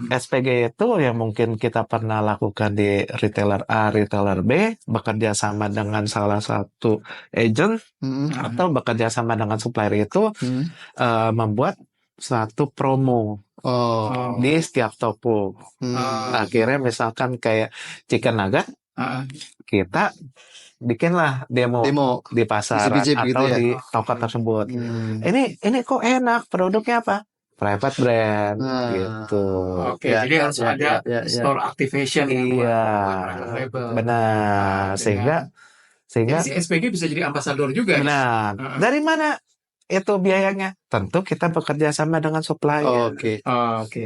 SPG itu yang mungkin kita pernah lakukan di retailer A, retailer B, bekerja sama dengan salah satu agent atau bekerja sama dengan supplier itu membuat satu promo di setiap toko. Akhirnya misalkan kayak chicken nugget, kita bikinlah demo di pasaran Icip-icip atau gitu ya? di toko tersebut. Ini kok enak, produknya apa? Private brand gitu. Oke, jadi harus ada store activation. Iya, benar. Sehingga Jadi si SPG bisa jadi ambasador juga. benar. Dari mana itu biayanya? Tentu kita bekerja sama dengan supplier. Oke.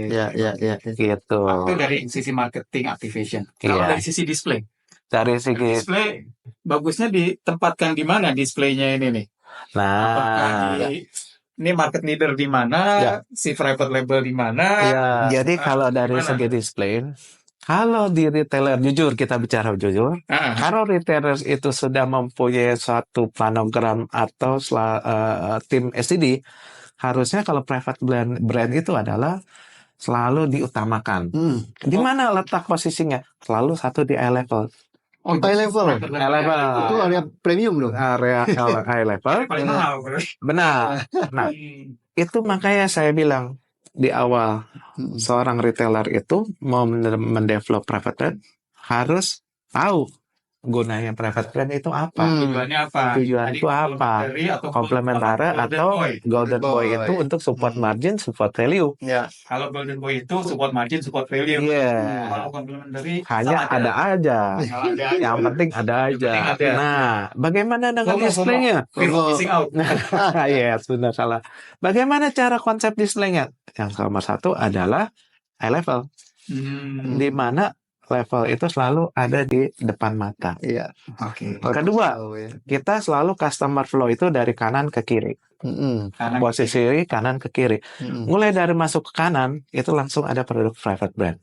Ya. Gitu. Itu dari sisi marketing activation. Kalau dari sisi display? Dari segi display bagusnya ditempatkan di mana displaynya ini nih? Apakah ini market leader di mana, si private label di mana? Jadi kalau dari segi display, kalau di retailer jujur kita bicara jujur, kalau retailer itu sudah mempunyai suatu planogram atau tim STD, harusnya kalau private brand itu adalah selalu diutamakan. Di mana letak posisinya? Selalu satu di eye level. High level. Itu area premium dong. Area high level. Paling mahal. Benar. Nah, itu makanya saya bilang di awal seorang retailer itu mau mendevelop private brand harus tahu gunanya private brand itu apa. Tujuannya apa? Tujuan itu apa? Komplementari atau golden boy itu untuk support margin, support value. Kalau golden boy itu support margin, support value. Kalau komplementari hanya ada aja. Yang penting ada aja. Nah, bagaimana dengan displaynya? Missing out. Yes, benar salah. Bagaimana cara konsep displaynya? Yang nomor satu adalah eye level. Di mana level itu selalu ada di depan mata. Kedua, kita selalu customer flow itu dari kanan ke kiri. Posisi kanan ke kiri. Mulai dari masuk ke kanan, itu langsung ada produk private brand.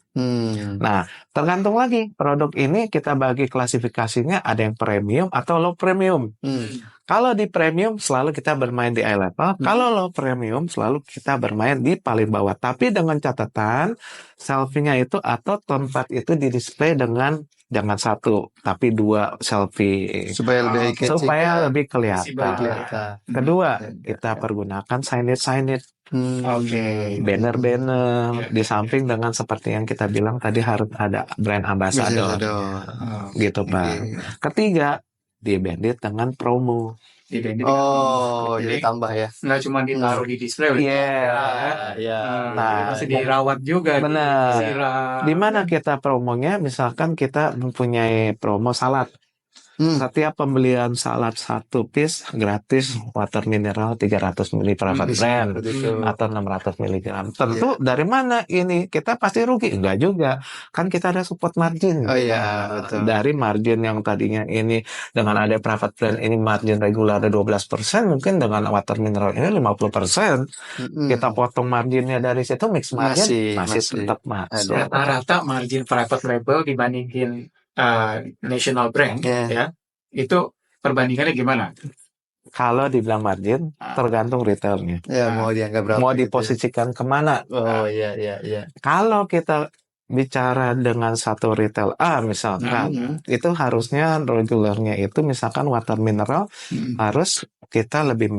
Nah, tergantung lagi. Produk ini kita bagi klasifikasinya ada yang premium atau low premium. Kalau di premium selalu kita bermain di eye level. Kalau low premium selalu kita bermain di paling bawah. Tapi dengan catatan, shelving-nya itu atau tempat itu di display dengan jangan satu tapi dua selfie Supaya lebih eye-catching. supaya lebih Lebih kelihatan. kelihatan. Kedua, Ya, kita pergunakan signage Oke. banner-banner di samping dengan seperti yang kita bilang tadi harus ada brand ambassador Oh, gitu Pak. Ketiga, di-bandit dengan promo. di branding. Oh, jadi Jadi tambah ya. nggak cuma ditaruh di display. Iya. Ya. Nah, Masih dirawat juga. benar. Disiram. Di mana kita promonya? Misalkan kita mempunyai promo salad. Setiap pembelian salad 1 piece gratis water mineral 300 ml private brand atau 600 mg. Tentu dari mana ini? Kita pasti rugi? Enggak juga. Kan kita ada support margin. Oh iya, betul. Dari margin yang tadinya ini dengan ada private brand ini margin regular 12%, mungkin dengan water mineral ini 50%. Kita potong marginnya dari situ, mix margin masih tetap masuk. Rata-rata margin private label dibandingin national brand, ya, itu perbandingannya gimana? Kalau dibilang margin, tergantung retailnya. Ya, mau dianggap berapa? Mau diposisikan kemana? Oh iya. Kalau kita bicara dengan satu retail A misalkan, itu harusnya regulernya itu misalkan water mineral harus kita lebih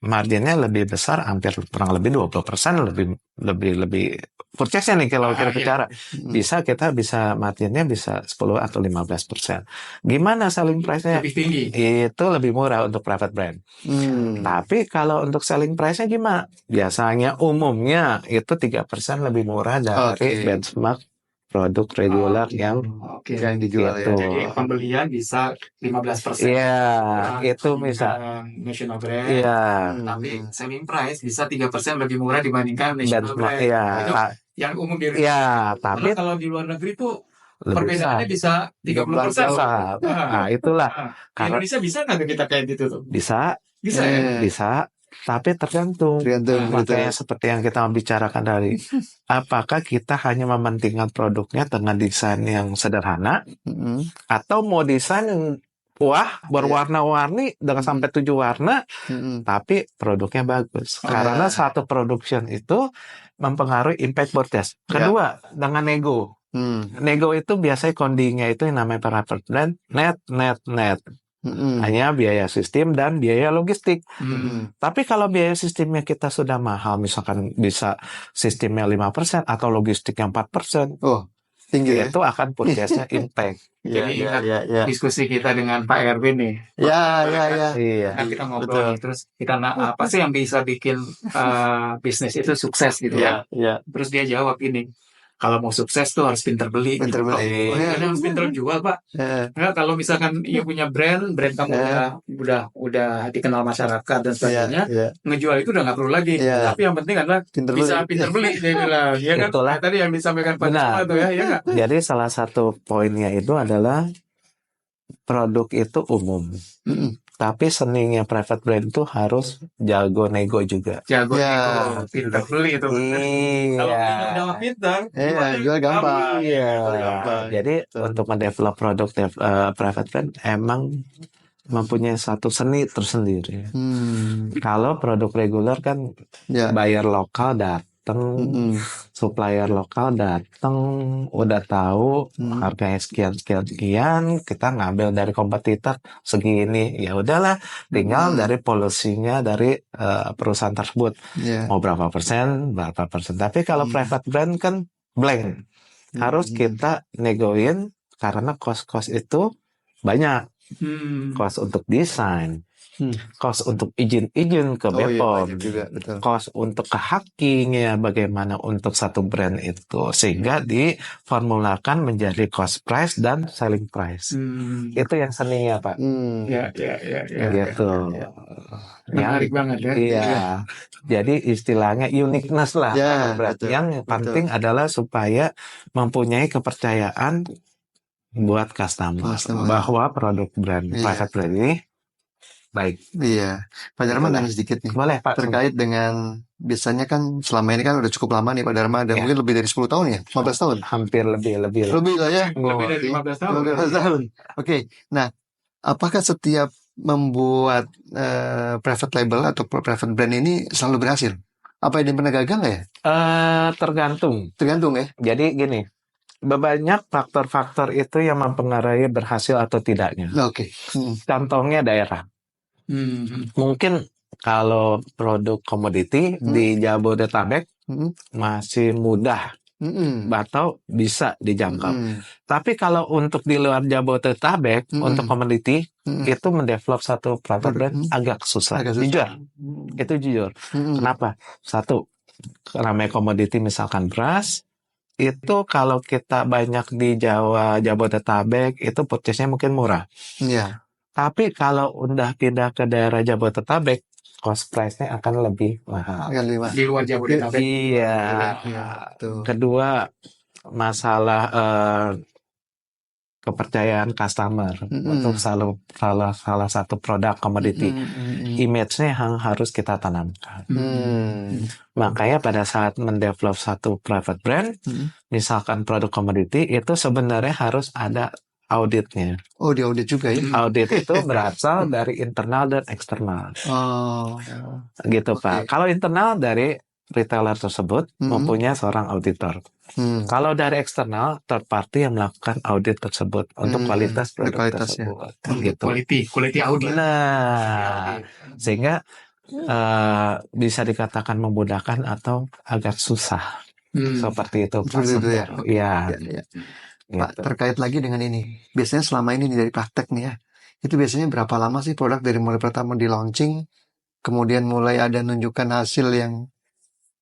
marginnya lebih besar, hampir kurang lebih 20%, lebih purchase-nya nih kalau kita bicara. Kita bisa marginnya bisa 10 atau 15%. Gimana selling price-nya? Lebih tinggi. Itu lebih murah untuk private brand. Tapi kalau untuk selling price-nya gimana? Biasanya umumnya itu 3% lebih murah dari benchmark produk regular yang dijual gitu. Jadi pembelian bisa 15%. Iya, itu bisa. National brand. Iya. Tapi selling price bisa 3% lebih murah dibandingkan national brand. Iya. Itu yang umum di Iya, tapi karena kalau di luar negeri tuh lebih perbedaannya bisa 30%. Nah, itulah. Di Indonesia bisa nggak kita kayak gitu tuh? Bisa. Bisa ya? Bisa. Tapi tergantung. Makanya seperti yang kita bicarakan tadi, apakah kita hanya mementingkan produknya dengan desain yang sederhana, atau mau desain yang berwarna-warni dengan sampai 7 warna, tapi produknya bagus. Karena satu production itu mempengaruhi impact purchase. Kedua, dengan nego. Nego itu biasanya codingnya itu yang namanya private brand net. Hanya biaya sistem dan biaya logistik. Tapi kalau biaya sistemnya kita sudah mahal, misalkan bisa sistemnya 5% atau logistiknya 4%, tinggi ya? Itu akan purchase-nya impact. Jadi ingat diskusi kita dengan Pak Erwin nih. Iya. Kan kita ngobrol terus kita apa sih yang bisa bikin bisnis itu sukses gitu ya? Terus dia jawab ini. Kalau mau sukses tuh harus pinter beli. Harus pinter jual, Pak. Nah, kalau misalkan ia punya brand kamu udah dikenal masyarakat dan sebagainya, ngejual itu udah nggak perlu lagi. Tapi yang penting adalah bisa pinter beli, dia bilang. Ya kan? Itulah. Tadi yang disampaikan Pak Cuma tuh ya. Jadi salah satu poinnya itu adalah produk itu umum. Tapi seninya private brand itu harus jago nego juga. Jago nego, pintar beli itu. Kalau udah pintar, jual gampang. Jadi untuk mendevelop produk private brand emang mempunyai satu seni tersendiri. Kalau produk reguler kan buyer lokal datang, supplier lokal datang, udah tahu harganya sekian, kita ngambil dari kompetitor segini, ya udahlah, tinggal dari polisinya dari perusahaan tersebut mau berapa persen. Tapi kalau private brand kan blank, harus kita negoin karena cost itu banyak. Cost untuk desain, cost untuk izin ke BPOM, cost untuk ke hackingnya, bagaimana untuk satu brand itu, sehingga diformulakan menjadi cost price dan selling price. Itu yang seninya, Pak. Gitu. Menarik banget ya. Iya. Jadi istilahnya uniqueness lah. Yang penting adalah supaya mempunyai kepercayaan buat customer bahwa produk brand private brand ini baik. Iya, Pak Dharma nanya sedikit nih. Boleh, Pak. Terkait dengan biasanya kan selama ini kan udah cukup lama nih Pak Dharma, dan mungkin lebih dari 10 tahun ya, 15 tahun. Hampir lebih lah ya. Lebih dari 15 tahun. 15 tahun. Oke. Nah, apakah setiap membuat private label atau private brand ini selalu berhasil? Apa ini pernah gagal nggak ya? Tergantung ya. Jadi gini, banyak faktor-faktor itu yang mempengaruhi berhasil atau tidaknya. Oke. Contohnya daerah. Mungkin kalau produk komoditi di Jabodetabek masih mudah atau bisa dijangkau. Tapi kalau untuk di luar Jabodetabek untuk komoditi itu mendevelop satu private brand agak susah. Jujur. Itu jujur. Kenapa? Satu, namanya komoditi misalkan beras, itu kalau kita banyak di Jawa, Jabodetabek, itu purchase-nya mungkin murah. Iya. Tapi kalau udah pindah ke daerah Jabodetabek, cost price-nya akan lebih mahal. Di luar Jabodetabek. Iya. Kedua, masalah kepercayaan customer untuk salah satu produk komoditi. Image-nya yang harus kita tanamkan. Makanya pada saat mendevelop satu private brand, misalkan produk komoditi, itu sebenarnya harus ada auditnya. Oh, di audit juga ya? Audit itu berasal dari internal dan eksternal. Gitu, Pak. Kalau internal dari retailer tersebut mempunyai seorang auditor. Kalau dari eksternal, third party yang melakukan audit tersebut untuk kualitas produk tersebut. Gitu. Quality audit. Nah, sehingga bisa dikatakan memudahkan atau agak susah. Seperti itu, Pak. Seperti itu ya? Iya. Pak, terkait lagi dengan ini. Biasanya selama ini dari praktek nih ya, itu biasanya berapa lama sih produk dari mulai pertama di launching, kemudian mulai ada nunjukkan hasil yang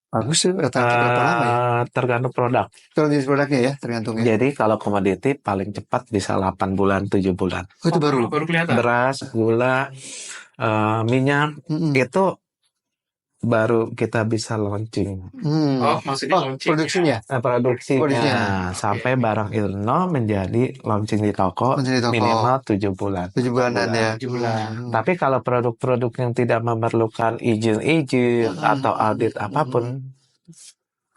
bagus ya, rata-rata berapa lama ya? Tergantung produk. Tergantung jenis produknya ya, tergantung ya. Jadi kalau komoditi paling cepat bisa 8 bulan, 7 bulan. Oh, itu baru kelihatan. Beras, gula, minyak, itu baru kita bisa launching. Maksudnya launching. Produksinya. Sampai barang itu menjadi launching di toko, minimal 7 bulan. 7 bulanan ya. 7 bulan. Tapi kalau produk-produk yang tidak memerlukan izin atau audit apapun,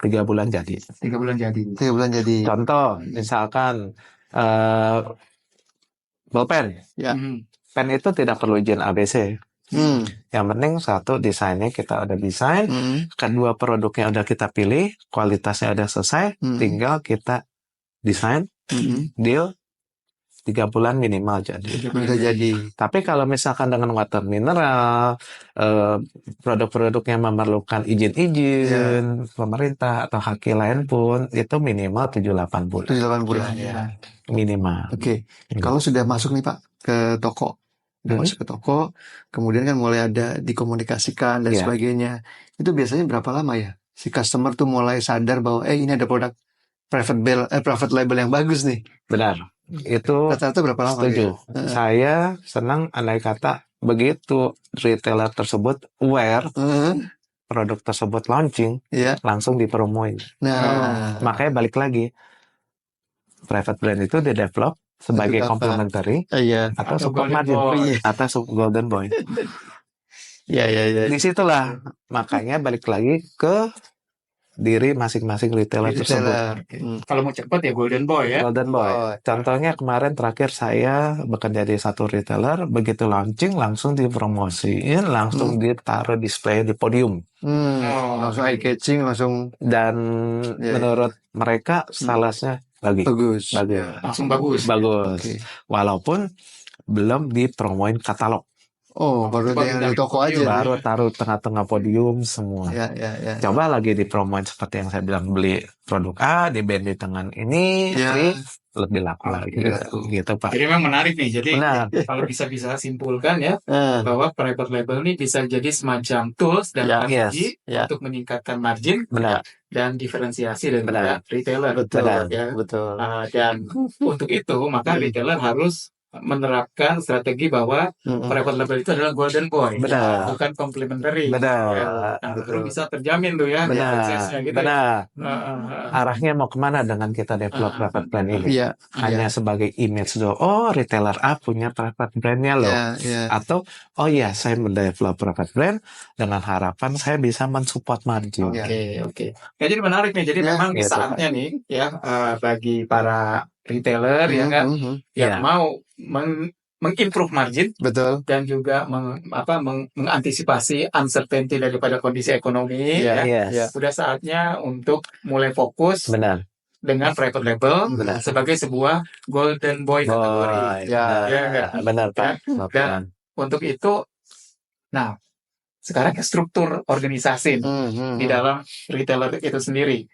3 bulan jadi. 3 bulan jadi. Contoh, misalkan bolpen. Ya. Pen itu tidak perlu izin ABC. Yang penting satu, desainnya kita udah desain, kedua produknya udah kita pilih, kualitasnya udah selesai, tinggal kita desain, deal, 3 bulan minimal jadi. Tapi kalau misalkan dengan water mineral, produk-produk yang memerlukan izin pemerintah atau haki lain pun, itu minimal 7-8 bulan. 7-8 bulan ya. Minimal. Oke. Kalau sudah masuk nih Pak ke toko, masuk ke toko, kemudian kan mulai ada dikomunikasikan dan sebagainya. Itu biasanya berapa lama ya si customer tuh mulai sadar bahwa ini ada produk private label yang bagus nih? Benar. Itu rata-rata berapa lama? Setuju. Saya senang andai kata begitu retailer tersebut aware produk tersebut launching, langsung dipromoin. Makanya balik lagi, private brand itu di-develop sebagai complementary atau support margin atau golden boy. Disitulah makanya balik lagi ke diri masing-masing retailer tersebut. Kalau mau cepat ya golden boy ya. Golden boy. Contohnya kemarin terakhir saya bekerja di satu retailer, begitu launching langsung dipromosiin, langsung ditaruh display di podium. Langsung eye catching, langsung. Dan menurut mereka salesnya bagus. Langsung bagus. Okay. Walaupun belum dipromoin katalog. Baru di toko aja. Baru taruh tengah-tengah podium semua. Coba lagi dipromoin seperti yang saya bilang, beli produk A, di band di tangan ini, free, lebih laku lagi. Gitu, Pak. Jadi memang menarik nih. Jadi kalau bisa simpulkan ya, bahwa private label ini bisa jadi semacam tools dan strategi untuk meningkatkan margin dan diferensiasi dari retailer. Betul. Dan untuk itu maka retailer harus menerapkan strategi bahwa private label itu adalah golden boy, bukan complementary. Baru bisa terjamin tuh ya. Gitu. Arahnya mau kemana dengan kita develop private brand ini? Hanya sebagai image retailer A punya private brandnya loh. Atau saya mendevelop private brand dengan harapan saya bisa mensupport margin. Oke. Jadi menarik nih. Jadi memang saatnya nih ya bagi para retailer yang mau mengimprove margin, dan juga mengantisipasi uncertainty daripada kondisi ekonomi. Sudah saatnya untuk mulai fokus dengan private label Benar. sebagai sebuah golden boy kategori. Oh, Ya. Ya, enggak? benar Pak. Dan untuk itu, nah sekarang struktur organisasi di dalam retailer itu sendiri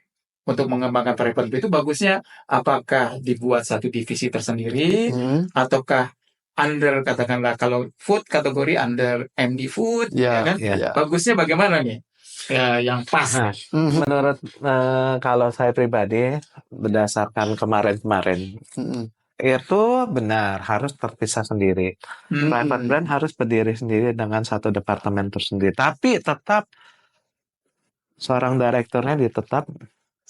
untuk mengembangkan private label itu bagusnya apakah dibuat satu divisi tersendiri ataukah under, katakanlah kalau food kategori under MD Food, ya kan? Ya. Bagusnya bagaimana nih? Ya, yang pas. Nah, menurut kalau saya pribadi berdasarkan kemarin-kemarin itu benar harus terpisah sendiri. Private brand harus berdiri sendiri dengan satu departemen tersendiri. Tapi tetap seorang direkturnya tetap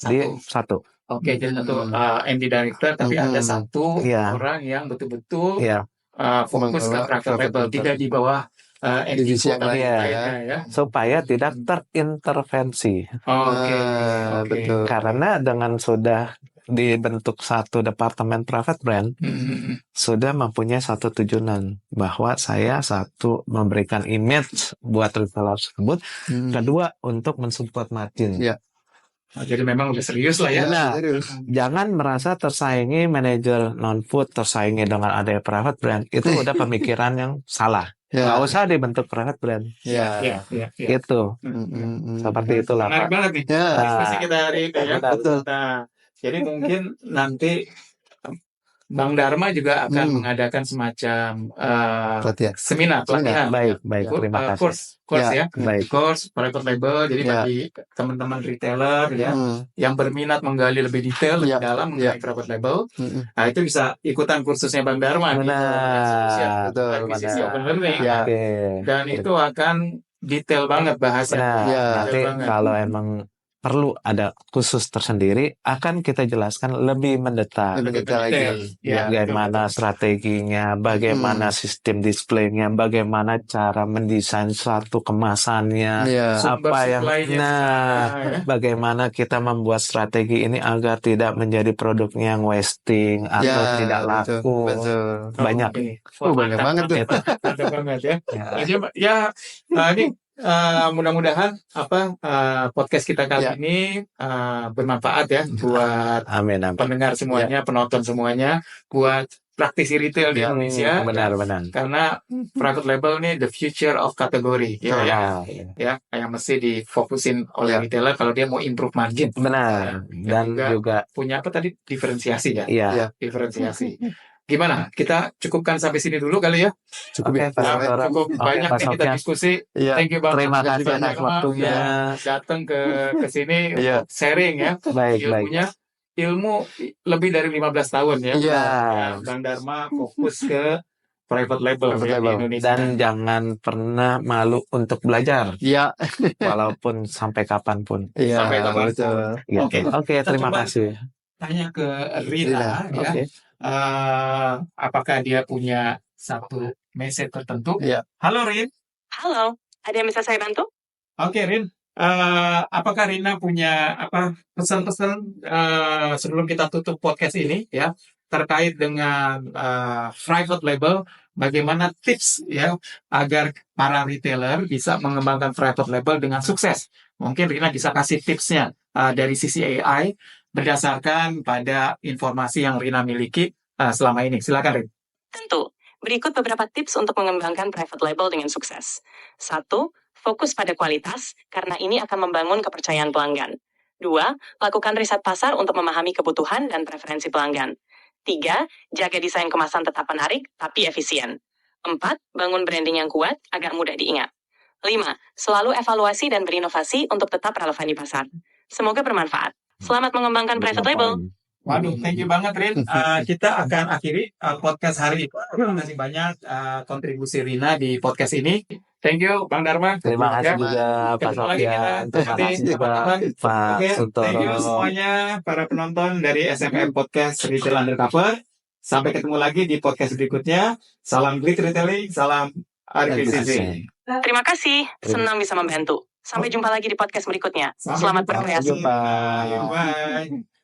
di satu. Oke, jadi satu MD director, tapi ada satu orang yang betul-betul fokus ke private label, tidak di bawah divisi yang lain ya. Supaya tidak terintervensi. Oke. Betul. Karena dengan sudah dibentuk satu departemen private brand, sudah mempunyai satu tujuan bahwa saya satu memberikan image buat retailer tersebut, kedua untuk mensupport margin. Jadi memang udah serius lah ya. Nah, jangan merasa tersaingi manajer non-food, tersaingi dengan ada private brand. Itu udah pemikiran yang salah. Nggak usah dibentuk private brand. Itu. Seperti itulah, Pak. Menarik banget nih. Diskusi kita hari ini ya. Betul. Nah, jadi mungkin nanti Bang Dharma juga akan mengadakan semacam seminar pelatihan. Baik. Terima kasih. Course ya. Baik. Course private label. Jadi bagi teman-teman retailer ya yang berminat menggali lebih detail lebih dalam mengenai private label, nah itu bisa ikutan kursusnya Bang Dharma. Benar. Akuisisi open learning. Oke. Dan itu akan detail banget bahasanya. Nanti kalau emang perlu ada khusus tersendiri, akan kita jelaskan lebih mendetal. lagi. Bagaimana strateginya, bagaimana sistem displaynya, bagaimana cara mendesain suatu kemasannya, apa yang, bagaimana kita membuat strategi ini agar tidak menjadi produknya yang wasting atau tidak laku. Banyak. Banyak banget tuh. Banyak banget ya. Ini mudah-mudahan podcast kita kali ini bermanfaat ya buat pendengar semuanya, penonton semuanya, buat praktisi retail di Indonesia. Benar. Karena private label ini the future of kategori ya, yang mesti difokusin oleh retailer kalau dia mau improve margin. Benar. Dan juga punya apa tadi, diferensiasi ya. Diferensiasi. Gimana? Kita cukupkan sampai sini dulu kali ya. Cukup banyak nih kita diskusi. Thank you banget. Terima kasih atas waktunya. Datang ke sini untuk sharing ya. Ilmunya. Ilmu lebih dari 15 tahun ya. Bang Dharma fokus ke private label di Indonesia. Dan jangan pernah malu untuk belajar. Walaupun sampai kapanpun. Sampai kapanpun. Oke, terima kasih. Tanya ke Rina ya. Apakah dia punya satu message tertentu? Halo Rin. Halo, ada yang bisa saya bantu? Oke Rin, apakah Rina punya pesan-pesan sebelum kita tutup podcast ini ya terkait dengan private label? Bagaimana tips ya agar para retailer bisa mengembangkan private label dengan sukses? Mungkin Rina bisa kasih tipsnya dari sisi AI berdasarkan pada informasi yang Rina miliki selama ini. Silakan Rin. Tentu. Berikut beberapa tips untuk mengembangkan private label dengan sukses. 1. Fokus pada kualitas, karena ini akan membangun kepercayaan pelanggan. 2. Lakukan riset pasar untuk memahami kebutuhan dan preferensi pelanggan. 3. Jaga desain kemasan tetap menarik, tapi efisien. 4. Bangun branding yang kuat agar mudah diingat. 5. Selalu evaluasi dan berinovasi untuk tetap relevan di pasar. Semoga bermanfaat. Selamat mengembangkan private label. Waduh, thank you banget Rin. Kita akan akhiri podcast hari ini. Terima kasih banyak kontribusi Rina di podcast ini. Thank you Bang Dharma. Terima kasih juga Pak Sofian. Terima kasih juga Pak Suntoro. Thank you semuanya para penonton dari SMM Podcast Retail Undercover. Sampai ketemu lagi di podcast berikutnya. Salam great retailing, salam akuisisi. Terima kasih, senang bisa membantu. Sampai jumpa lagi di podcast berikutnya. Selamat berkreasi. Sampai jumpa. Bye.